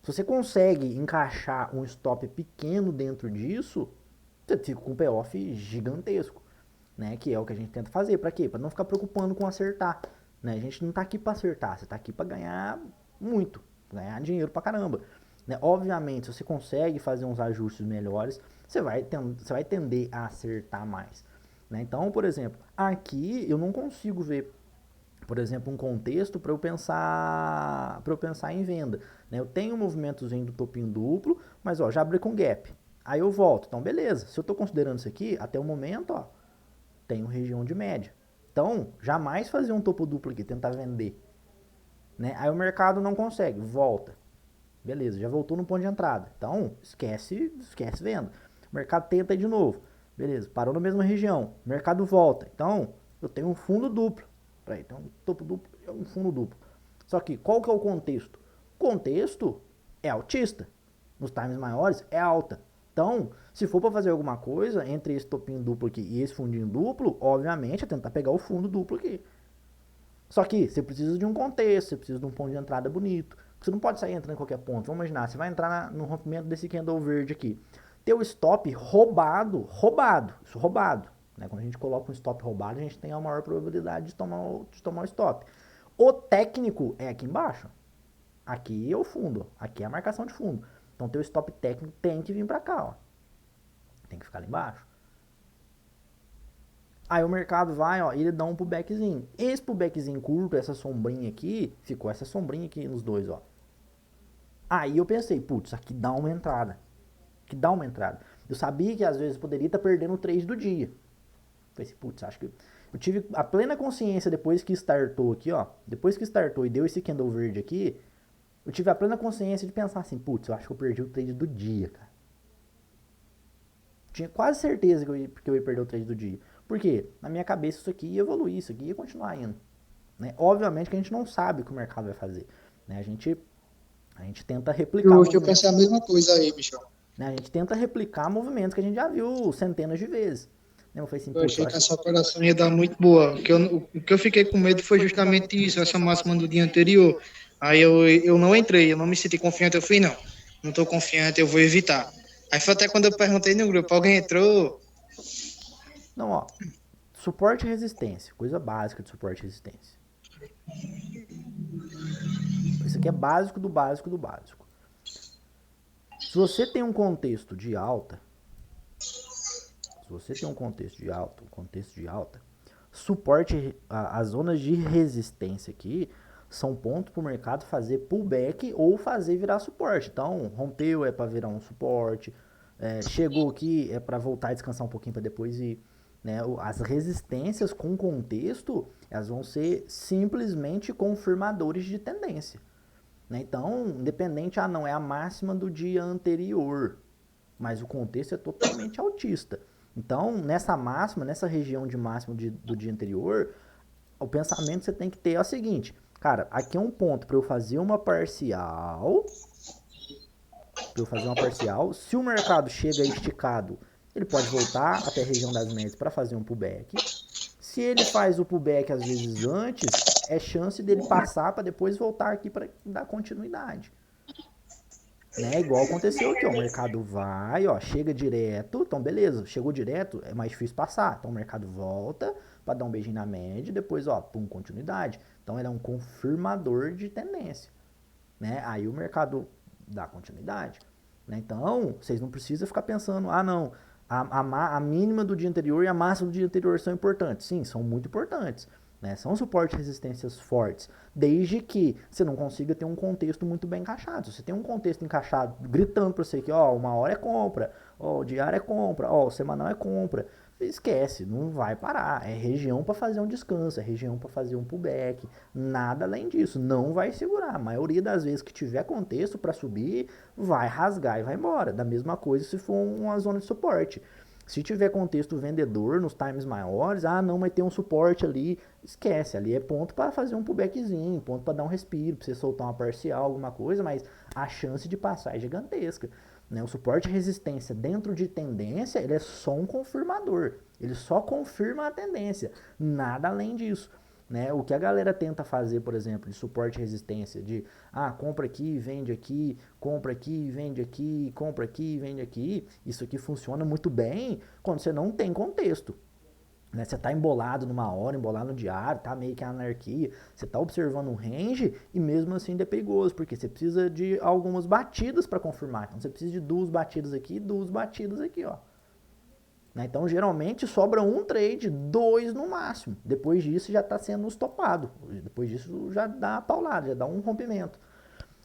Se você consegue encaixar um stop pequeno dentro disso, você fica com um payoff gigantesco, né? Que é o que a gente tenta fazer. Para quê? Para não ficar preocupando com acertar. Né? A gente não tá aqui para acertar, você tá aqui para ganhar muito, ganhar dinheiro pra caramba. Né? Obviamente, se você consegue fazer uns ajustes melhores, você vai tender a acertar mais. Né? Então, por exemplo, aqui eu não consigo ver, por exemplo, um contexto para eu pensar em venda. Né? Eu tenho um movimentozinho do topinho duplo, mas ó, já abri com gap. Aí eu volto. Então, beleza. Se eu estou considerando isso aqui, até o momento, ó, tenho região de média. Então, jamais fazer um topo duplo aqui, tentar vender. Né? Aí o mercado não consegue, volta. Beleza, já voltou no ponto de entrada. Então, esquece venda. O mercado tenta de novo. Beleza, parou na mesma região. O mercado volta. Então, eu tenho um fundo duplo. Peraí, então um topo duplo é um fundo duplo. Só que, qual que é o contexto? O contexto é altista. Nos times maiores, é alta. Então, se for para fazer alguma coisa entre esse topinho duplo aqui e esse fundinho duplo, obviamente é tentar pegar o fundo duplo aqui. Só que você precisa de um contexto, você precisa de um ponto de entrada bonito. Você não pode sair entrando em qualquer ponto. Vamos imaginar, você vai entrar no rompimento desse candle verde aqui. Teu stop roubado. Né? Quando a gente coloca um stop roubado, a gente tem a maior probabilidade de tomar o stop. O técnico é aqui embaixo. Aqui é o fundo, aqui é a marcação de fundo. Então, teu stop técnico tem que vir para cá, ó. Tem que ficar lá embaixo. Aí o mercado vai, ó, e ele dá um pullbackzinho. Esse pullbackzinho curto, essa sombrinha aqui, ficou essa sombrinha aqui nos dois, ó. Aí eu pensei, putz, aqui dá uma entrada. Eu sabia que às vezes eu poderia estar perdendo o trade do dia. Pensei, putz, acho que... Eu tive a plena consciência depois que startou aqui, ó. Depois que startou e deu esse candle verde aqui, eu tive a plena consciência de pensar assim, putz, eu acho que eu perdi o trade do dia, cara. Tinha quase certeza que eu ia perder o trade do dia. Por quê? Na minha cabeça isso aqui ia evoluir, isso aqui ia continuar indo. Né? Obviamente que a gente não sabe o que o mercado vai fazer. Né? A gente tenta replicar... Eu pensei a mesma coisa aí, Michel. Né? A gente tenta replicar movimentos que a gente já viu centenas de vezes. Né? Eu falei assim, Eu achei que essa operação ia dar muito boa. O que eu fiquei com medo foi justamente isso, essa máxima do dia anterior. Aí eu não entrei, eu não me senti confiante. Eu falei, não estou confiante, eu vou evitar. Aí foi até quando eu perguntei no grupo, alguém entrou? Não, ó, suporte e resistência, coisa básica de suporte e resistência. Isso aqui é básico do básico do básico. Se você tem um contexto de alta, suporte, as zonas de resistência aqui são pontos para o mercado fazer pullback ou fazer virar suporte. Então, rompeu é para virar um suporte, chegou aqui é para voltar a descansar um pouquinho para depois ir. Né? As resistências com contexto, elas vão ser simplesmente confirmadores de tendência. Né? Então, independente, não é a máxima do dia anterior, mas o contexto é totalmente altista. Então, nessa máxima, nessa região de máximo do dia anterior, o pensamento que você tem que ter é o seguinte, cara, aqui é um ponto para eu fazer uma parcial, se o mercado chega esticado, ele pode voltar até a região das médias para fazer um pullback. Se ele faz o pullback às vezes antes, é chance dele passar para depois voltar aqui para dar continuidade. Né? Igual aconteceu aqui, ó, o mercado vai, ó, chega direto, então beleza, chegou direto, é mais difícil passar. Então o mercado volta para dar um beijinho na média e depois, ó, pum, continuidade. Então ele é um confirmador de tendência. Né? Aí o mercado dá continuidade. Né? Então, vocês não precisam ficar pensando, ah não, a mínima do dia anterior e a máxima do dia anterior são importantes. Sim, são muito importantes. Né? São suporte e resistências fortes, desde que você não consiga ter um contexto muito bem encaixado. Se você tem um contexto encaixado, gritando para você que ó, uma hora é compra, ó, o diário é compra, ó, o semanal é compra, esquece, não vai parar. É região para fazer um descanso, é região para fazer um pullback, nada além disso. Não vai segurar. A maioria das vezes que tiver contexto para subir, vai rasgar e vai embora. Da mesma coisa se for uma zona de suporte. Se tiver contexto vendedor nos times maiores, ah não, mas tem um suporte ali, esquece, ali é ponto para fazer um pullbackzinho, ponto para dar um respiro, para você soltar uma parcial, alguma coisa, mas a chance de passar é gigantesca. Né? O suporte e resistência dentro de tendência, ele é só um confirmador, ele só confirma a tendência, nada além disso. Né? O que a galera tenta fazer, por exemplo, de suporte e resistência, de compra aqui, vende aqui, compra aqui, vende aqui, compra aqui, vende aqui, isso aqui funciona muito bem quando você não tem contexto. Né? Você está embolado numa hora, embolado no diário, tá meio que anarquia, você está observando um range e mesmo assim é perigoso, porque você precisa de algumas batidas para confirmar. Então você precisa de 2 batidas aqui e 2 batidas aqui, ó. Né? Então, geralmente, sobra um trade, 2 no máximo. Depois disso, já está sendo estopado. Depois disso, já dá a paulada, já dá um rompimento.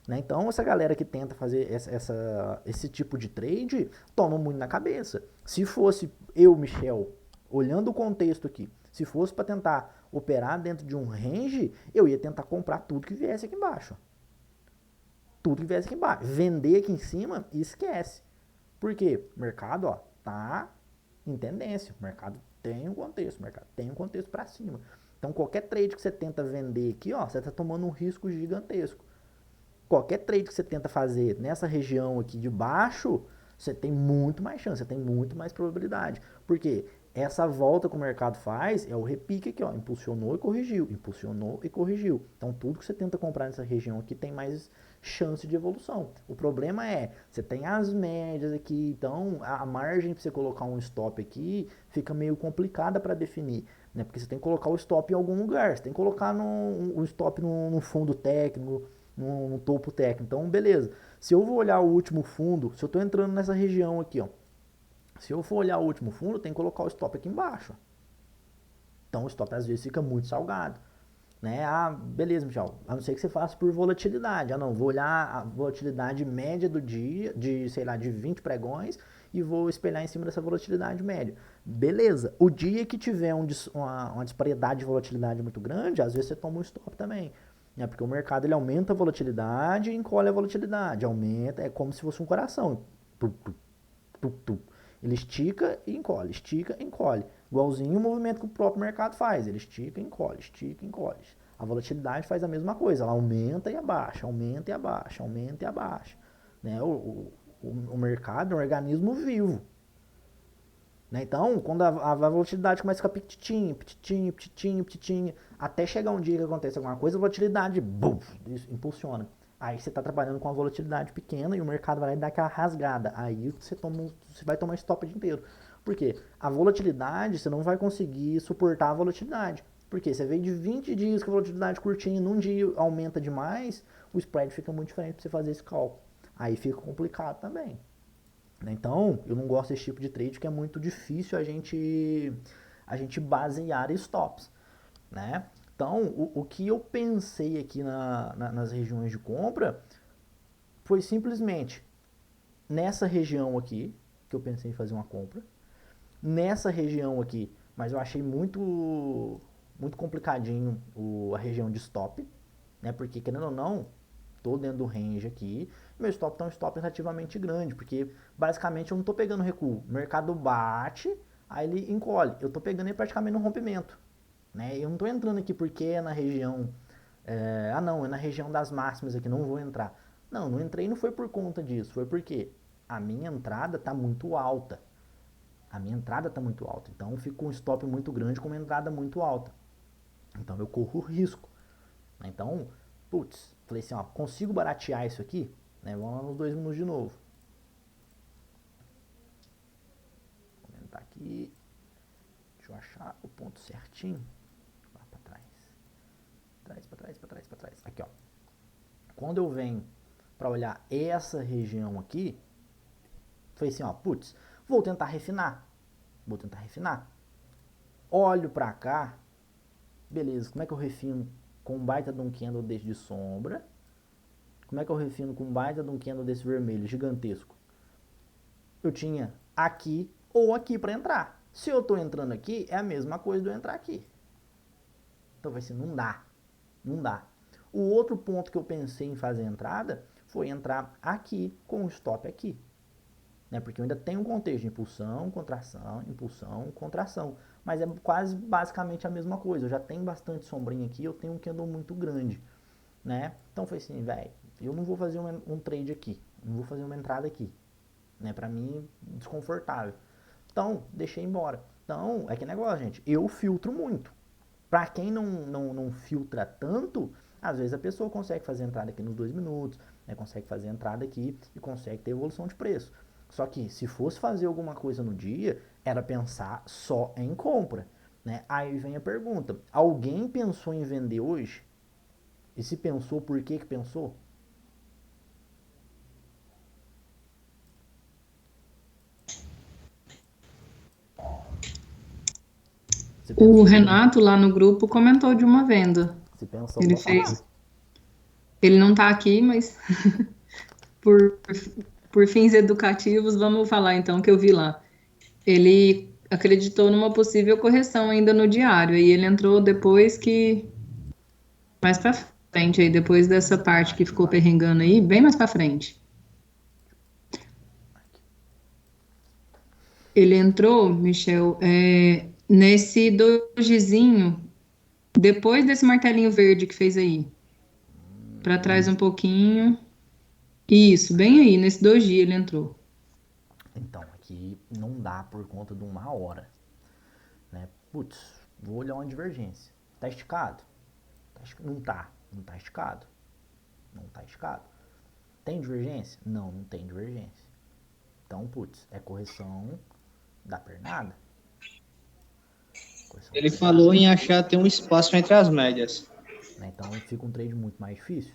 Né? Então, essa galera que tenta fazer esse tipo de trade, toma muito na cabeça. Se fosse eu, Michel, olhando o contexto aqui, se fosse para tentar operar dentro de um range, eu ia tentar comprar tudo que viesse aqui embaixo. Tudo que viesse aqui embaixo. Vender aqui em cima e esquece. Por quê? O mercado, ó, tá em tendência, o mercado tem um contexto, o mercado tem um contexto para cima. Então qualquer trade que você tenta vender aqui, ó, você está tomando um risco gigantesco. Qualquer trade que você tenta fazer nessa região aqui de baixo, você tem muito mais chance, você tem muito mais probabilidade. Porque essa volta que o mercado faz é o repique aqui, ó, impulsionou e corrigiu, impulsionou e corrigiu. Então tudo que você tenta comprar nessa região aqui tem mais chance de evolução. O problema é, você tem as médias aqui, então a margem para você colocar um stop aqui fica meio complicada para definir, né? Porque você tem que colocar o stop em algum lugar, você tem que colocar um stop no fundo técnico, no topo técnico. Então, beleza. Se eu vou olhar o último fundo, se eu estou entrando nessa região aqui, ó, se eu for olhar o último fundo, eu tenho que colocar o stop aqui embaixo. Então, o stop às vezes fica muito salgado. Né? Beleza, Michel, a não ser que você faça por volatilidade. Não, vou olhar a volatilidade média do dia, sei lá, de 20 pregões e vou espelhar em cima dessa volatilidade média. Beleza, o dia que tiver uma disparidade de volatilidade muito grande, às vezes você toma um stop também. Né? Porque o mercado ele aumenta a volatilidade e encolhe a volatilidade. Aumenta, é como se fosse um coração. Ele estica e encolhe, estica e encolhe. Igualzinho o movimento que o próprio mercado faz. Ele estica e encolhe, estica e encolhe. A volatilidade faz a mesma coisa. Ela aumenta e abaixa, aumenta e abaixa, aumenta e abaixa. Né? O mercado é um organismo vivo. Né? Então, quando a volatilidade começa a ficar petitinha, petitinha, petitinha, petitinha, até chegar um dia que acontece alguma coisa, a volatilidade, bum, impulsiona. Aí você está trabalhando com a volatilidade pequena e o mercado vai dar aquela rasgada. Aí você vai tomar stop o dia inteiro. Por quê? A volatilidade, você não vai conseguir suportar a volatilidade. Porque você veio de 20 dias com a volatilidade curtinha, num dia aumenta demais, o spread fica muito diferente para você fazer esse cálculo. Aí fica complicado também. Então, eu não gosto desse tipo de trade, que é muito difícil a gente basear stops. Né? Então, o que eu pensei aqui nas regiões de compra foi simplesmente nessa região aqui, que eu pensei em fazer uma compra, nessa região aqui, mas eu achei muito complicadinho a região de stop, né? Porque, querendo ou não, estou dentro do range aqui, meu stop está um stop relativamente grande, porque basicamente eu não estou pegando recuo, o mercado bate, aí ele encolhe, eu estou pegando ele praticamente no rompimento. Né? Eu não estou entrando aqui porque é na região, é na região das máximas aqui, não vou entrar. Não entrei, não foi por conta disso, foi porque a minha entrada está muito alta. A minha entrada está muito alta, então fica um stop muito grande com uma entrada muito alta. Então eu corro risco. Né? Então, falei assim, ó, consigo baratear isso aqui? Né? Vamos lá nos 2 minutos de novo. Vou aumentar aqui. Deixa eu achar o ponto certinho. Para trás. Aqui, ó. Quando eu venho para olhar essa região aqui, Foi assim, ó, putz, vou tentar refinar. Olho pra cá, beleza, como é que eu refino com um baita de um candle desse de sombra? Como é que eu refino com um baita de um candle desse vermelho gigantesco? Eu tinha aqui ou aqui para entrar. Se eu tô entrando aqui, é a mesma coisa de eu entrar aqui. Então vai ser, não dá. O outro ponto que eu pensei em fazer a entrada foi entrar aqui com o stop aqui. Né? Porque eu ainda tenho um contexto de impulsão, contração. Mas é quase basicamente a mesma coisa. Eu já tenho bastante sombrinha aqui, eu tenho um candle muito grande. Né? Então foi assim, velho, eu não vou fazer um trade aqui. Não vou fazer uma entrada aqui. Né? Pra mim, desconfortável. Então, deixei embora. Então, é que negócio, gente. Eu filtro muito. Pra quem não filtra tanto, às vezes a pessoa consegue fazer a entrada aqui nos 2 minutos, né? Consegue fazer a entrada aqui e consegue ter evolução de preço. Só que se fosse fazer alguma coisa no dia, era pensar só em compra. Né? Aí vem a pergunta. Alguém pensou em vender hoje? E se pensou, por que pensou? O Renato lá no grupo comentou de uma venda. Se pensou, Ele fez. Ele não tá aqui, mas por fins educativos, vamos falar então que eu vi lá. Ele acreditou numa possível correção ainda no diário, e ele entrou depois que mais pra frente aí, depois dessa parte que ficou perrengando aí, bem mais pra frente. Ele entrou, Michel, nesse dojizinho, depois desse martelinho verde que fez aí. Pra trás um pouquinho. Isso, bem aí, nesse doji ele entrou. Então, aqui não dá por conta de 1 hora. Né? Putz, vou olhar uma divergência. Tá esticado? Não tá esticado. Tem divergência? Não tem divergência. Então, putz, é correção da pernada. Ele falou em achar ter um espaço entre as médias. Né? Então fica um trade muito mais difícil.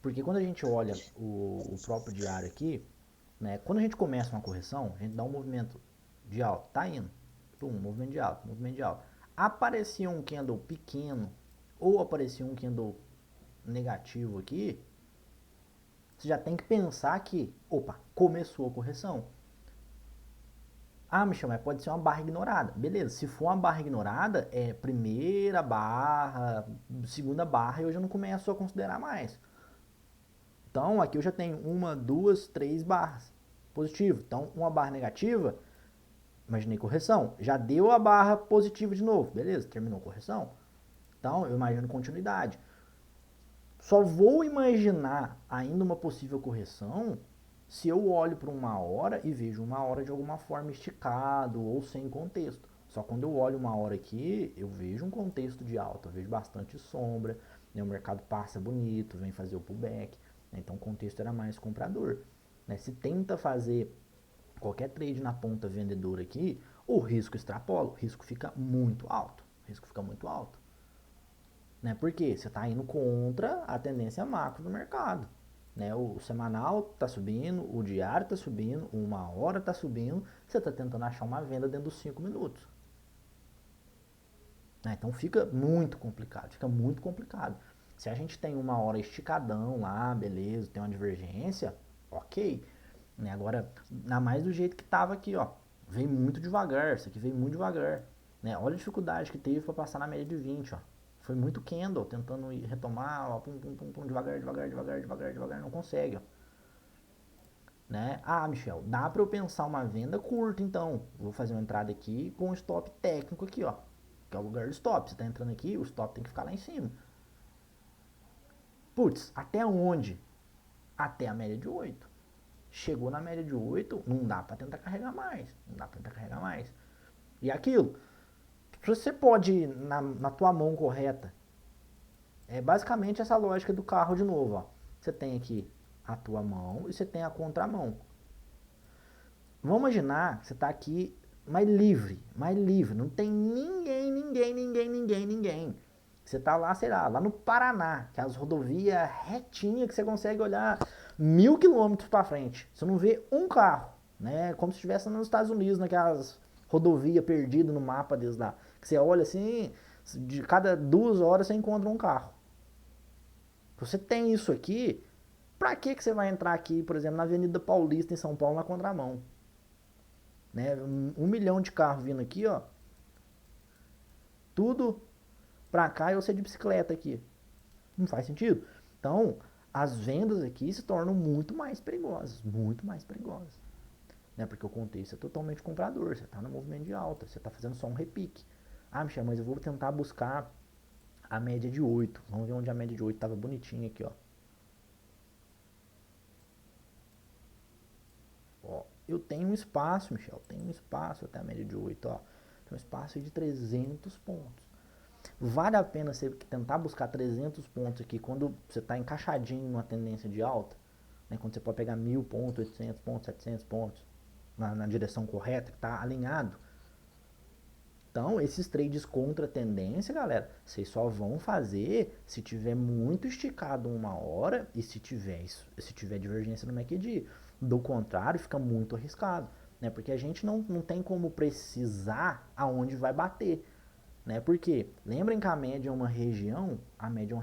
Porque quando a gente olha o próprio diário aqui, né, quando a gente começa uma correção, a gente dá um movimento de alta, tá indo. Movimento de alta. Aparecia um candle pequeno ou aparecia um candle negativo aqui, você já tem que pensar que, opa, começou a correção. Ah, Michel, mas pode ser uma barra ignorada. Beleza, se for uma barra ignorada, é primeira barra, segunda barra, e eu já não começo a considerar mais. Então, aqui eu já tenho 1, 2, 3 barras. Positivo. Então, uma barra negativa, imaginei correção. Já deu a barra positiva de novo. Beleza, terminou a correção. Então, eu imagino continuidade. Só vou imaginar ainda uma possível correção se eu olho para 1 hora e vejo 1 hora de alguma forma esticado ou sem contexto. Só quando eu olho 1 hora aqui, eu vejo um contexto de alta, eu vejo bastante sombra, né? O mercado passa bonito, vem fazer o pullback, né? Então o contexto era mais comprador. Né? Se tenta fazer qualquer trade na ponta vendedora aqui, o risco extrapola, o risco fica muito alto. Né? Porque você está indo contra a tendência macro do mercado. Né? O semanal está subindo, o diário está subindo, 1 hora está subindo, você está tentando achar uma venda dentro dos 5 minutos. Né? Então fica muito complicado. Se a gente tem 1 hora esticadão lá, beleza, tem uma divergência, ok. Né? Agora, ainda mais do jeito que estava aqui, ó, veio muito devagar, isso aqui veio muito devagar. Né? Olha a dificuldade que teve para passar na média de 20, ó. Foi muito candle, tentando retomar, ó, devagar, não consegue, ó. Né? Ah, Michel, dá para eu pensar uma venda curta, então. Vou fazer uma entrada aqui com um stop técnico aqui, ó. Que é o lugar do stop. Você tá entrando aqui, o stop tem que ficar lá em cima. Putz, até onde? Até a média de 8. Chegou na média de 8, não dá para tentar carregar mais. E aquilo, você pode ir na tua mão correta. É basicamente essa lógica do carro de novo, ó. Você tem aqui a tua mão e você tem a contramão. Vamos imaginar que você está aqui mais livre. Não tem ninguém. Você está lá, sei lá no Paraná, que é as rodovias retinhas que você consegue olhar 1000 quilômetros para frente. Você não vê um carro. né? Como se estivesse nos Estados Unidos, naquelas rodovias perdidas no mapa deles lá. Que você olha assim, de cada 2 horas você encontra um carro. Você tem isso aqui, pra que você vai entrar aqui, por exemplo, na Avenida Paulista, em São Paulo, na contramão? Né? 1 milhão de carros vindo aqui, ó. Tudo pra cá e você de bicicleta aqui. Não faz sentido. Então, as vendas aqui se tornam muito mais perigosas. Muito mais perigosas. Né? Porque o contexto é totalmente comprador. Você está no movimento de alta. Você está fazendo só um repique. Ah, Michel, mas eu vou tentar buscar a média de 8. Vamos ver onde a média de 8 estava bonitinha aqui, ó. Ó, eu tenho um espaço, Michel. Tenho um espaço até a média de 8, ó. Tem um espaço de 300 pontos. Vale a pena você tentar buscar 300 pontos aqui quando você está encaixadinho numa tendência de alta, né? Quando você pode pegar 1000 pontos, 800 pontos, 700 pontos na direção correta, que está alinhado. Então, esses trades contra tendência, galera, vocês só vão fazer se tiver muito esticado 1 hora e se tiver divergência no MACD. Do contrário, fica muito arriscado, né? Porque a gente não tem como precisar aonde vai bater. Né? Porque lembrem que a média é uma região, a média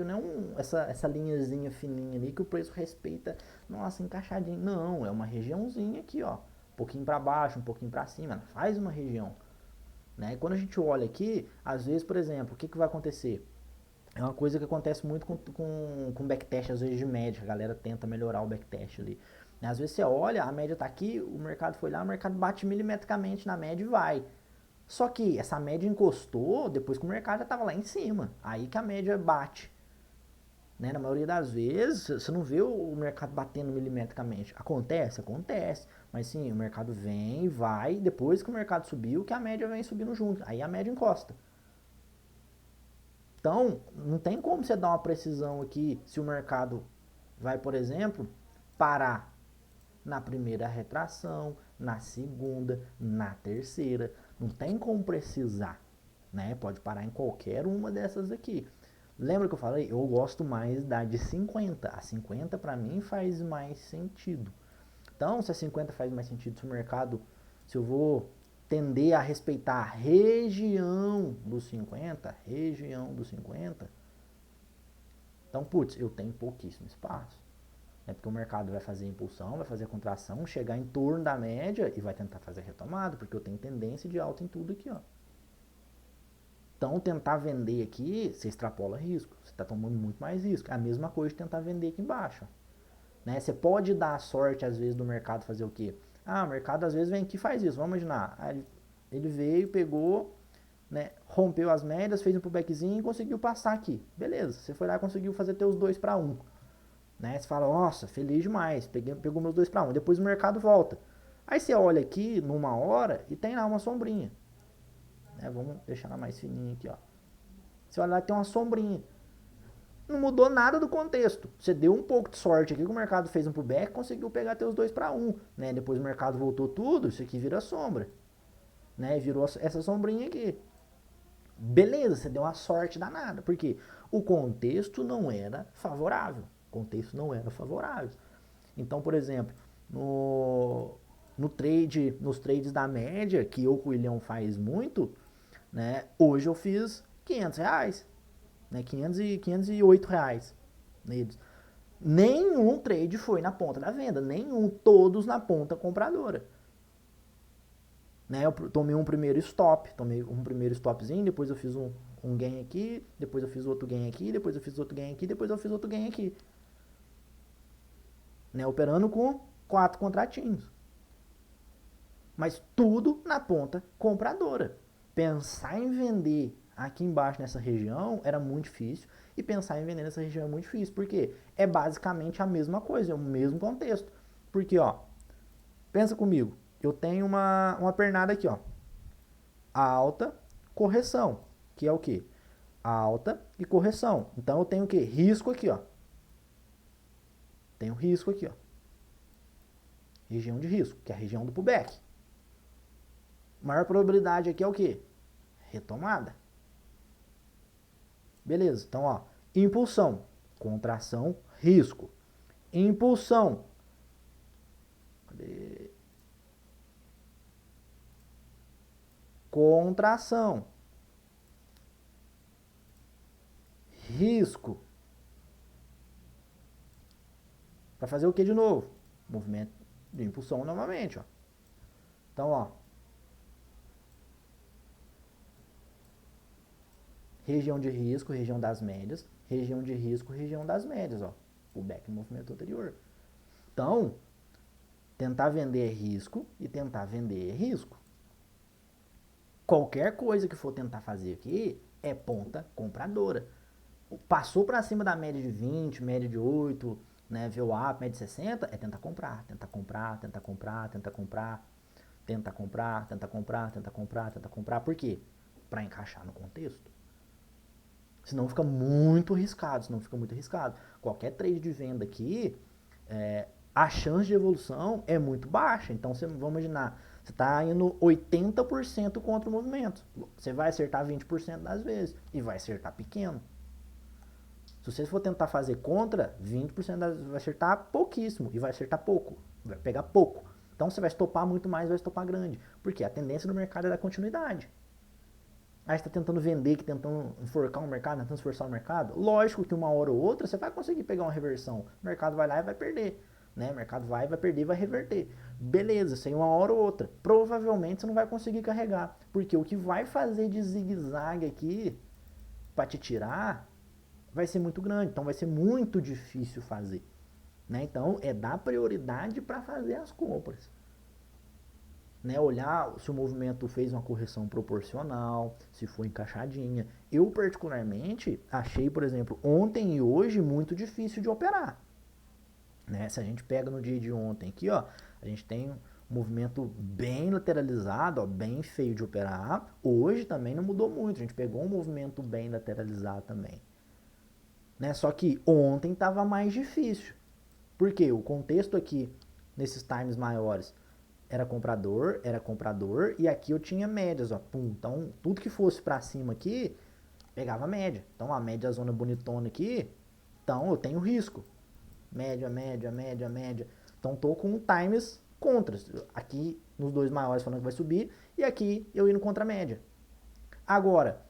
não é essa linhazinha fininha ali que o preço respeita, nossa, encaixadinho. Não, é uma regiãozinha aqui, ó, um pouquinho para baixo, um pouquinho para cima, faz uma região. Né? E quando a gente olha aqui, às vezes, por exemplo, o que vai acontecer? É uma coisa que acontece muito com backtest, às vezes de média, a galera tenta melhorar o backtest ali. Às vezes você olha, a média tá aqui, o mercado foi lá, o mercado bate milimetricamente na média e vai. Só que essa média encostou depois que o mercado já estava lá em cima. Aí que a média bate. Né? Na maioria das vezes, você não vê o mercado batendo milimetricamente. Acontece? Acontece. Mas sim, o mercado vem e vai. Depois que o mercado subiu, que a média vem subindo junto. Aí a média encosta. Então, não tem como você dar uma precisão aqui se o mercado vai, por exemplo, parar na primeira retração, na segunda, na terceira. Não tem como precisar, né? Pode parar em qualquer uma dessas aqui. Lembra que eu falei? Eu gosto mais da de 50. A 50 para mim faz mais sentido. Então, se a 50 faz mais sentido, se eu vou tender a respeitar a região dos 50, então, putz, eu tenho pouquíssimo espaço. É porque o mercado vai fazer impulsão, vai fazer contração, chegar em torno da média e vai tentar fazer retomada, porque eu tenho tendência de alta em tudo aqui, ó. Então, tentar vender aqui, você extrapola risco, você está tomando muito mais risco. É a mesma coisa de tentar vender aqui embaixo, ó. Né? Você pode dar a sorte, às vezes, do mercado fazer o quê? Ah, o mercado, às vezes, vem aqui e faz isso. Vamos imaginar, ele veio, pegou, né, rompeu as médias, fez um pullbackzinho e conseguiu passar aqui. Beleza, você foi lá e conseguiu fazer teus 2 para 1. Né? Você fala, nossa, feliz demais, pegou meus 2 para 1. Depois o mercado volta. Aí você olha aqui numa hora e tem lá uma sombrinha. Né? Vamos deixar ela mais fininha aqui, ó. Você olha lá e tem uma sombrinha. Não mudou nada do contexto. Você deu um pouco de sorte aqui que o mercado fez um pullback, conseguiu pegar teus 2 para 1. Né? Depois o mercado voltou tudo, isso aqui vira sombra. Né? Virou essa sombrinha aqui. Beleza, você deu uma sorte danada. Porque o contexto não era favorável. Então, por exemplo, nos trades da média, que eu com o William faz muito, né, hoje eu fiz R$500, né, 508 reais neles. Nenhum trade foi na ponta da venda, todos na ponta compradora. Né, eu tomei um primeiro stopzinho, depois eu fiz um gain aqui, depois eu fiz outro gain aqui, depois eu fiz outro gain aqui, depois eu fiz outro gain aqui. Né, operando com 4 contratinhos. Mas tudo na ponta compradora. Pensar em vender aqui embaixo nessa região era muito difícil. E pensar em vender nessa região é muito difícil. Por quê? É basicamente a mesma coisa, é o mesmo contexto. Porque, ó, pensa comigo. Eu tenho uma pernada aqui, ó. Alta, correção. Que é o quê? Alta e correção. Então eu tenho o quê? Risco aqui, ó. Tenho risco aqui, ó. Região de risco, que é a região do pullback. Maior probabilidade aqui é o quê? Retomada. Beleza, então, ó. Impulsão, contração, risco. Impulsão. Cadê? contração, risco. Para fazer o que de novo? Movimento de impulsão novamente, ó. Então, ó, região de risco, região das médias, região de risco, região das médias, ó. O back no movimento anterior. Então, tentar vender é risco e tentar vender é risco. Qualquer coisa que for tentar fazer aqui é ponta compradora. Passou para cima da média de 20, média de 8, né, VWAP, média de 60, é tentar comprar, tentar comprar, tentar comprar, tentar comprar, tenta comprar, tenta comprar, tenta comprar, tenta comprar. Por quê? Para encaixar no contexto. Senão fica muito arriscado, Qualquer trade de venda aqui, a chance de evolução é muito baixa. Então, vamos imaginar, você está indo 80% contra o movimento. Você vai acertar 20% das vezes e vai acertar pequeno. Se você for tentar fazer contra, 20% das vezes vai acertar pouquíssimo e vai acertar pouco. Vai pegar pouco. Então, você vai estopar muito mais, vai estopar grande. Porque a tendência do mercado é da continuidade. Aí você está tentando vender, tentando enforcar o mercado, tentando esforçar o mercado. Lógico que uma hora ou outra você vai conseguir pegar uma reversão. O mercado vai lá e vai perder. Né? O mercado vai perder e vai reverter. Beleza, isso aí uma hora ou outra. Provavelmente você não vai conseguir carregar. Porque o que vai fazer de zigue-zague aqui para te tirar vai ser muito grande. Então vai ser muito difícil fazer. Né? Então é dar prioridade para fazer as compras. Né, olhar se o movimento fez uma correção proporcional, se foi encaixadinha. Eu, particularmente, achei, por exemplo, ontem e hoje muito difícil de operar. Né? Se a gente pega no dia de ontem aqui, ó, a gente tem um movimento bem lateralizado, ó, bem feio de operar. Hoje também não mudou muito, a gente pegou um movimento bem lateralizado também. Né? Só que ontem estava mais difícil. Por quê? O contexto aqui, nesses times maiores, era comprador, e aqui eu tinha médias, ó, pum. Então, tudo que fosse pra cima aqui, pegava média. Então, a média, a zona bonitona aqui, então eu tenho risco. Média, média, média, média. Então, tô com times contras. Aqui, nos dois maiores falando que vai subir, e aqui eu indo contra a média. Agora,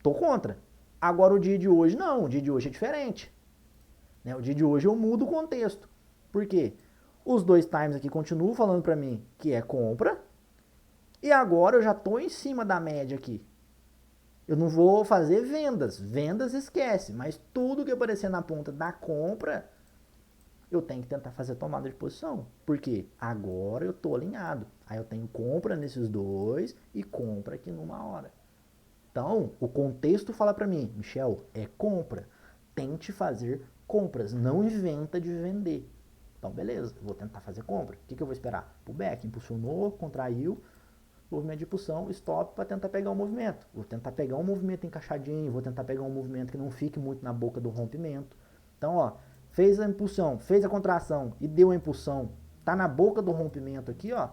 tô contra. Agora, o dia de hoje, não. O dia de hoje é diferente. Né? O dia de hoje eu mudo o contexto. Por quê? Os dois times aqui continuam falando para mim que é compra. E agora eu já estou em cima da média aqui. Eu não vou fazer vendas. Vendas esquece. Mas tudo que aparecer na ponta da compra, eu tenho que tentar fazer tomada de posição. Por quê? Agora eu estou alinhado. Aí eu tenho compra nesses dois e compra aqui numa hora. Então, o contexto fala para mim, Michel, é compra. Tente fazer compras. Não inventa de vender. Então, beleza, vou tentar fazer compra. O que eu vou esperar? Pullback, impulsionou, contraiu, movimento de impulsão, stop para tentar pegar o movimento. Vou tentar pegar um movimento encaixadinho, vou tentar pegar um movimento que não fique muito na boca do rompimento. Então, ó, fez a impulsão, fez a contração e deu a impulsão, tá na boca do rompimento aqui, ó.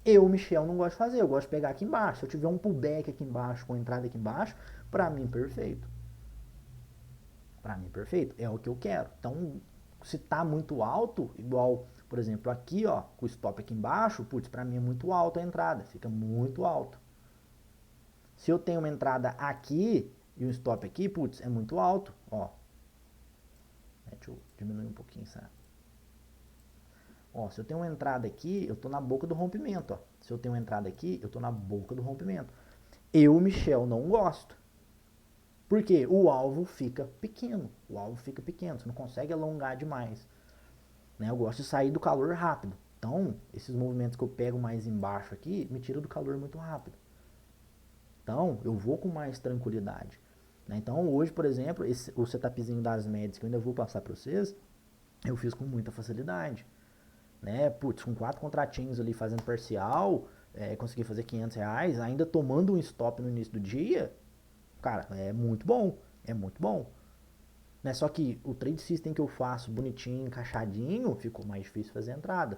Eu, Michel, não gosto de fazer, eu gosto de pegar aqui embaixo. Se eu tiver um pullback aqui embaixo, com entrada aqui embaixo, para mim, perfeito. Para mim, perfeito. É o que eu quero. Então, se tá muito alto, igual, por exemplo, aqui, ó, com o stop aqui embaixo, putz, pra mim é muito alto a entrada, fica muito alto. Se eu tenho uma entrada aqui e um stop aqui, putz, é muito alto, ó. Deixa eu diminuir um pouquinho, sabe? Ó, se eu tenho uma entrada aqui, eu tô na boca do rompimento, ó. Se eu tenho uma entrada aqui, eu tô na boca do rompimento. Eu, Michel, não gosto. Porque o alvo fica pequeno. Você não consegue alongar demais. Né? Eu gosto de sair do calor rápido. Então, esses movimentos que eu pego mais embaixo aqui, me tiram do calor muito rápido. Então, eu vou com mais tranquilidade. Né? Então, hoje, por exemplo, o setupzinho das médias que eu ainda vou passar para vocês, eu fiz com muita facilidade. Né? Putz, com 4 contratinhos ali fazendo parcial, consegui fazer R$500, ainda tomando um stop no início do dia. Cara, é muito bom. Né? Só que o trade system que eu faço bonitinho, encaixadinho, ficou mais difícil fazer a entrada.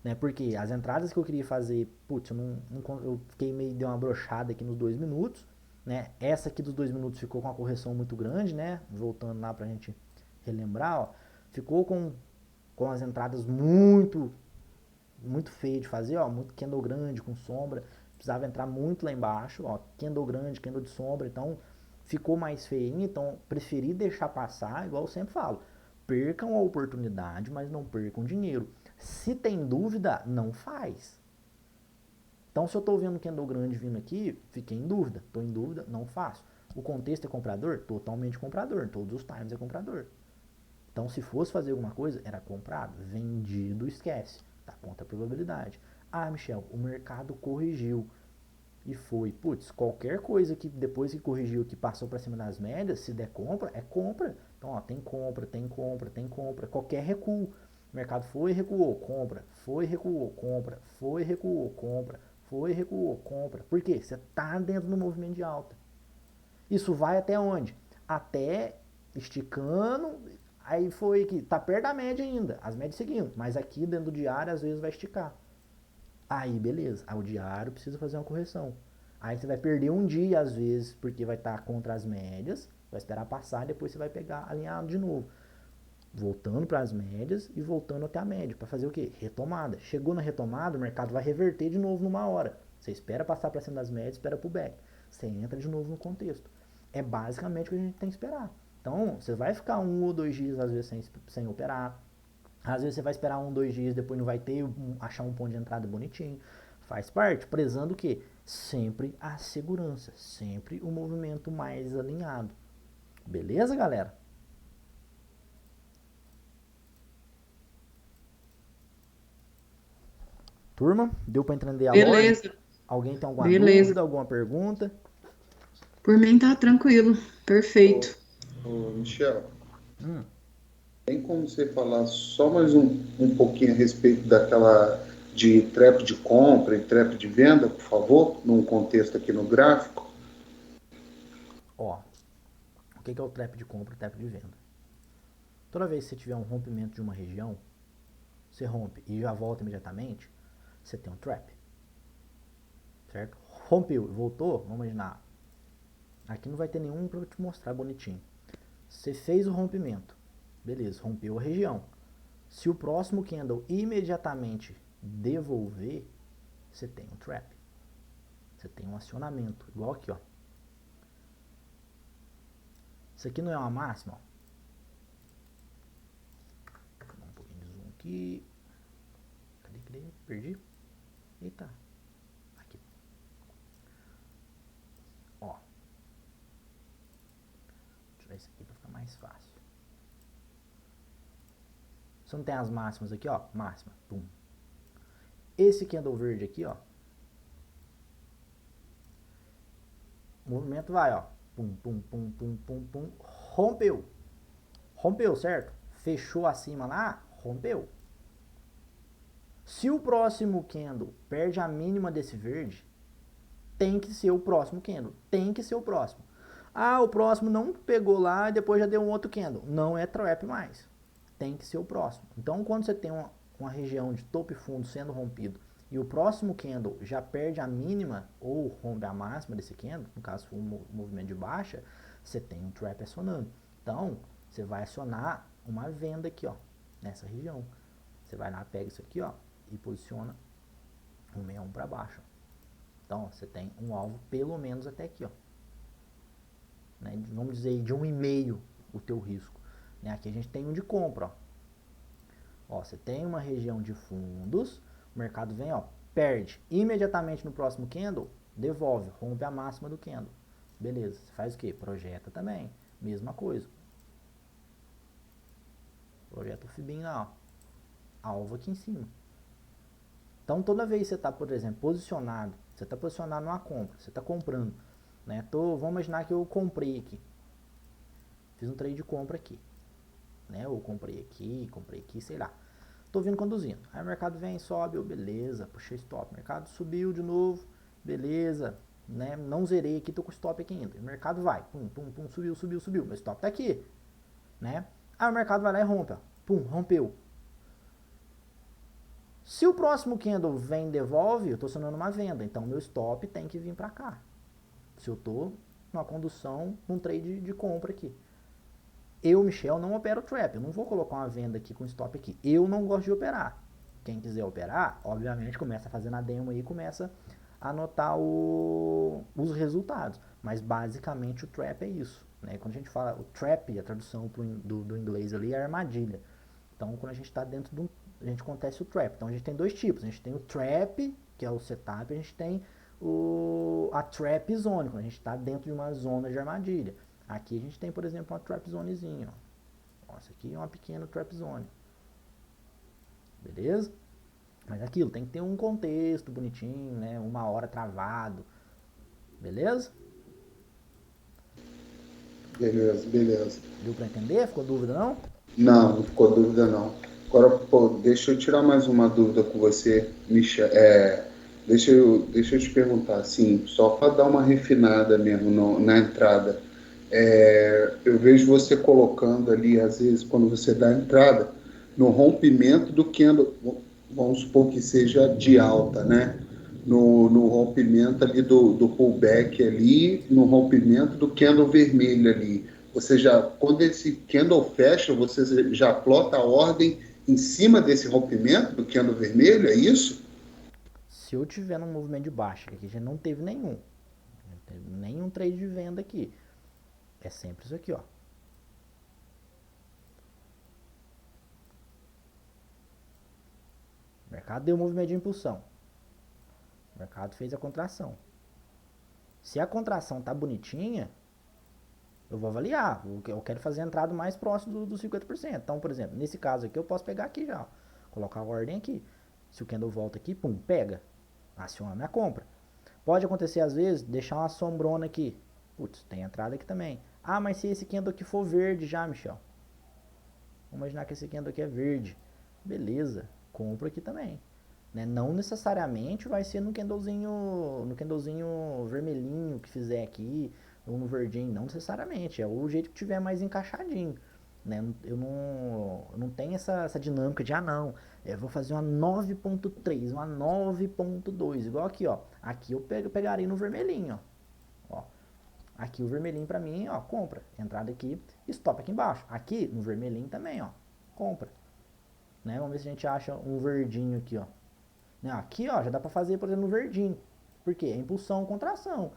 Né? Porque as entradas que eu queria fazer, putz, eu fiquei meio, deu uma brochada aqui nos 2 minutos. Né? Essa aqui dos 2 minutos ficou com uma correção muito grande, né? Voltando lá pra gente relembrar, ó, ficou com as entradas muito muito feio de fazer, ó, muito candle grande com sombra, precisava entrar muito lá embaixo, ó, candle grande, candle de sombra, então ficou mais feinho, então preferi deixar passar, igual eu sempre falo, percam a oportunidade, mas não percam dinheiro. Se tem dúvida, não faz. Então, se eu estou vendo candle grande vindo aqui, fiquei em dúvida. Estou em dúvida, não faço. O contexto é comprador? Totalmente comprador. Em todos os times é comprador. Então, se fosse fazer alguma coisa, era comprado. Vendido, esquece. Tá contra a probabilidade. Ah, Michel, o mercado corrigiu. E foi. Putz, qualquer coisa que depois que corrigiu, que passou para cima das médias, se der compra, é compra. Então, ó, tem compra, tem compra, tem compra. Qualquer recuo. O mercado foi, recuou, compra. Foi, recuou, compra. Foi, recuou, compra. Foi, recuou, compra. Por quê? Você está dentro do movimento de alta. Isso vai até onde? Até esticando, aí foi que tá perto da média ainda, as médias seguindo, mas aqui dentro do diário às vezes vai esticar. Aí beleza, aí o diário precisa fazer uma correção. Aí você vai perder um dia às vezes, porque vai estar contra as médias, vai esperar passar, depois você vai pegar alinhado de novo. Voltando para as médias e voltando até a média, para fazer o quê? Retomada. Chegou na retomada, o mercado vai reverter de novo numa hora. Você espera passar para cima das médias, espera pro back. Você entra de novo no contexto. É basicamente o que a gente tem que esperar. Então, você vai ficar 1 ou 2 dias, às vezes, sem operar. Às vezes você vai esperar 1 ou 2 dias, depois não vai ter, achar um ponto de entrada bonitinho. Faz parte, prezando o quê? Sempre a segurança, sempre o movimento mais alinhado. Beleza, galera? Turma, deu para entender a Beleza. lógica? Alguém tem alguma Beleza. dúvida, alguma pergunta? Por mim tá tranquilo. Perfeito. Ô, Michel, Hum, tem como você falar só mais um pouquinho a respeito daquela de trap de compra e trap de venda, por favor, num contexto aqui no gráfico? ó, o que é o trap de compra e o trap de venda? Toda vez que você tiver um rompimento de uma região, você rompe e já volta imediatamente, você tem um trap. Certo? Rompeu, voltou, vamos imaginar. Aqui não vai ter nenhum para te mostrar bonitinho. Você fez o rompimento. Beleza, rompeu a região. Se o próximo candle imediatamente devolver, você tem um trap. Você tem um acionamento. Igual aqui, ó. Isso aqui não é uma máxima, ó. Vou dar um pouquinho de zoom aqui. Cadê? Perdi? Eita. Aqui. Ó. Vou tirar isso aqui para ficar mais fácil. Você não tem as máximas aqui, ó? Máxima. Pum. Esse candle verde aqui, ó. O movimento vai, ó. Pum, pum, pum, pum, pum, pum. Rompeu. Rompeu, certo? Fechou acima lá, rompeu. Se o próximo candle perde a mínima desse verde, tem que ser o próximo candle. Tem que ser o próximo. Ah, o próximo não pegou lá e depois já deu um outro candle. Não é trap mais. Tem que ser o próximo. Então, quando você tem uma região de topo e fundo sendo rompido e o próximo candle já perde a mínima ou rompe a máxima desse candle, no caso for um movimento de baixa, você tem um trap acionando. Então, você vai acionar uma venda aqui, ó, nessa região. Você vai lá, pega isso aqui, ó, e posiciona um 61 para baixo. Então, ó, você tem um alvo pelo menos até aqui, ó. Né? Vamos dizer de 1,5 o teu risco. Né? Aqui a gente tem um de compra, ó. Ó, você tem uma região de fundos, o mercado vem, ó, perde imediatamente no próximo candle, devolve, rompe a máxima do candle. Beleza, você faz o que? Projeta também, mesma coisa. Projeta o Fibin lá, ó, alvo aqui em cima. Então, toda vez que você está, por exemplo, posicionado, você está posicionado numa compra, você está comprando, né? Vamos imaginar que eu comprei aqui, fiz um trade de compra aqui, né? Eu comprei aqui, sei lá. Tô vindo conduzindo. Aí o mercado vem, sobe, beleza, puxei stop. O mercado subiu de novo, beleza, né? Não zerei aqui, tô com stop aqui ainda. O mercado vai, pum, pum, pum, subiu. Meu stop tá aqui, né? Aí o mercado vai lá e rompe, ó. Pum, rompeu. Se o próximo candle vem e devolve, eu tô acionando uma venda. Então meu stop tem que vir pra cá. Se eu tô numa condução, num trade de compra aqui. Eu, Michel, não opero trap. Eu não vou colocar uma venda aqui com stop aqui. Eu não gosto de operar. quem quiser operar, obviamente começa fazendo a demo aí e começa a anotar os resultados. Mas basicamente o trap é isso, né? Quando a gente fala o trap, a tradução do inglês ali é armadilha. Então quando a gente está dentro de a gente acontece o trap. Então a gente tem dois tipos. A gente tem o trap, que é o setup, a gente tem a trap zone, quando a gente está dentro de uma zona de armadilha. Aqui a gente tem, por exemplo, uma trap zonezinha. Ó. Essa aqui é uma pequena trap zone. Beleza? Mas aquilo, tem que ter um contexto bonitinho, né? Uma hora travado. Beleza? Beleza, beleza. Deu pra entender? Ficou dúvida não? Não, não ficou dúvida não. Agora, pô, deixa eu tirar mais uma dúvida com você, Michel. Deixa eu te perguntar, assim, só para dar uma refinada mesmo na entrada. Eu vejo você colocando ali, às vezes, quando você dá a entrada, no rompimento do candle, vamos supor que seja de alta, né? No rompimento ali do pullback ali, no rompimento do candle vermelho ali. Você já, quando esse candle fecha, você já plota a ordem em cima desse rompimento do candle vermelho, é isso? Se eu tiver num movimento de baixa, que aqui já não teve nenhum, não teve nenhum trade de venda aqui, é sempre isso aqui, ó. O mercado deu um movimento de impulsão. O mercado fez a contração. Se a contração tá bonitinha, eu vou avaliar. Eu quero fazer a entrada mais próximo dos 50%. Então, por exemplo, nesse caso aqui, eu posso pegar aqui já. Ó. Colocar a ordem aqui. Se o candle volta aqui, pum, pega. Aciona minha compra. Pode acontecer, às vezes, deixar uma sombrona aqui. Putz, tem entrada aqui também. Ah, mas se esse candle aqui for verde já, Michel. Vamos imaginar que esse candle aqui é verde. Beleza, compro aqui também. Né? Não necessariamente vai ser no candlezinho vermelhinho que fizer aqui, ou no verdinho, não necessariamente. É o jeito que tiver mais encaixadinho. Né? Eu não tenho essa dinâmica de, não, eu vou fazer uma 9.3, uma 9.2, igual aqui, ó. Aqui eu pegaria no vermelhinho, ó. Aqui o vermelhinho pra mim, ó, compra. Entrada aqui, stop aqui embaixo. Aqui no vermelhinho também, ó, compra. Né? Vamos ver se a gente acha um verdinho aqui, ó. Aqui, ó, já dá pra fazer, por exemplo, no verdinho. Por quê? É impulsão, contração.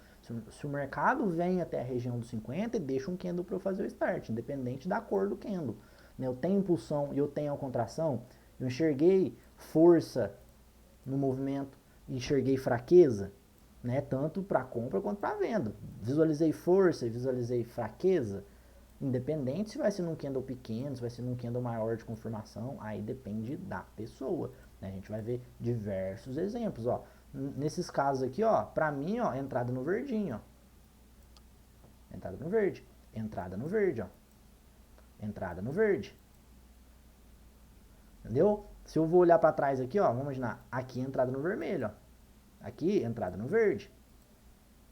Se o mercado vem até a região dos 50, deixa um candle para eu fazer o start, independente da cor do candle. Eu tenho impulsão e eu tenho a contração, eu enxerguei força no movimento, enxerguei fraqueza, né? Tanto para compra quanto para venda. Visualizei força e visualizei fraqueza, independente se vai ser num candle pequeno, se vai ser num candle maior de confirmação, aí depende da pessoa. Né? A gente vai ver diversos exemplos, ó. Nesses casos aqui, ó, pra mim, ó, entrada no verdinho, ó. Entrada no verde. Entrada no verde, ó. Entrada no verde. Entendeu? Se eu vou olhar pra trás aqui, ó, vamos imaginar, aqui entrada no vermelho, ó. Aqui, entrada no verde.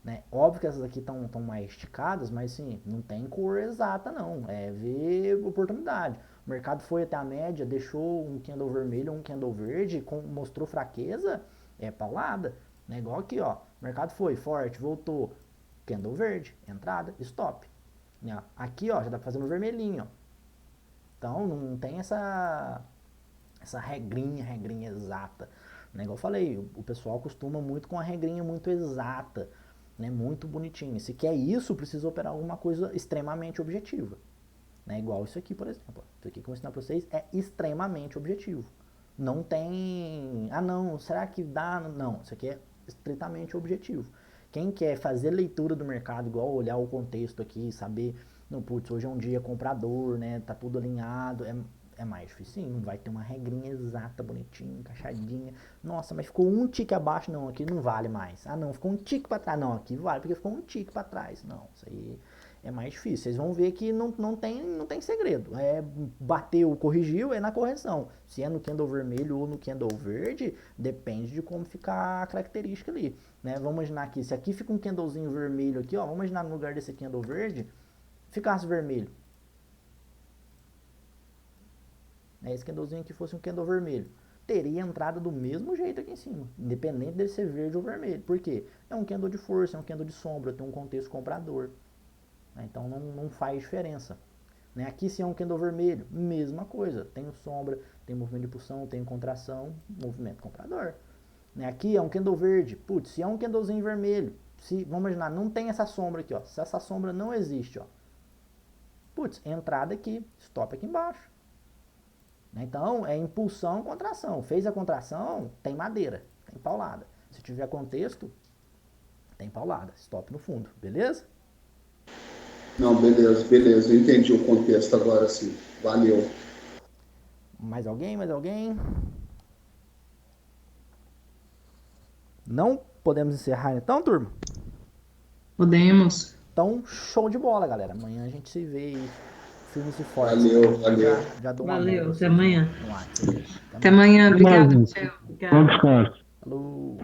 Né? Óbvio que essas aqui estão mais esticadas, mas sim, não tem cor exata não, é ver oportunidade. O mercado foi até a média, deixou um candle vermelho, um candle verde, mostrou fraqueza, é paulada. Né? Igual aqui, ó, o mercado foi forte, voltou, candle verde, entrada, stop. Né? Aqui, ó, já dá pra fazer no vermelhinho, ó. Então não tem essa regrinha exata. Né? Igual eu falei, o pessoal costuma muito com a regrinha muito exata. Né, muito bonitinho. Se quer isso, precisa operar alguma coisa extremamente objetiva. Né, igual isso aqui, por exemplo. Isso aqui que eu vou ensinar para vocês é extremamente objetivo. Não tem... não, será que dá? Não, isso aqui é estritamente objetivo. Quem quer fazer leitura do mercado, igual olhar o contexto aqui, saber, não, putz, hoje é um dia comprador, né, tá tudo alinhado, é mais difícil, sim, não vai ter uma regrinha exata, bonitinha, encaixadinha. Nossa, mas ficou um tique abaixo, não, aqui não vale mais. Não, ficou um tique para trás, não, aqui vale, porque ficou um tique para trás. Não, isso aí é mais difícil. Vocês vão ver que não tem segredo. Bateu, corrigiu, é na correção. Se é no candle vermelho ou no candle verde, depende de como ficar a característica ali. Né? Vamos imaginar aqui, se aqui fica um candlezinho vermelho aqui, ó, vamos imaginar no lugar desse candle verde, ficasse vermelho. Esse candlezinho aqui fosse um candle vermelho, teria entrada do mesmo jeito aqui em cima, independente dele ser verde ou vermelho. Por quê? É um candle de força, é um candle de sombra, tem um contexto comprador. Então não faz diferença. Né? Aqui se é um candle vermelho, mesma coisa. Tenho sombra, tem movimento de impulsão, tem contração, movimento comprador. Né? Aqui é um candle verde. Putz, se é um candlezinho vermelho, vamos imaginar, não tem essa sombra aqui, ó. Se essa sombra não existe, ó. Putz, entrada aqui, stop aqui embaixo. Né? Então, é impulsão, contração. Fez a contração, tem madeira, tem paulada. Se tiver contexto, tem paulada. Stop no fundo, beleza? Não, beleza, beleza. Eu entendi o contexto agora sim. Valeu. Mais alguém? Mais alguém? Não podemos encerrar então, turma? Podemos. Então, show de bola, galera. Amanhã a gente se vê aí, firmes e fortes. Valeu, valeu. Já dou uma Valeu, mão pra até vocês amanhã. no WhatsApp. Até amanhã. Até mais, Obrigada, gente. Michel. Obrigada. Bom descanso. Falou.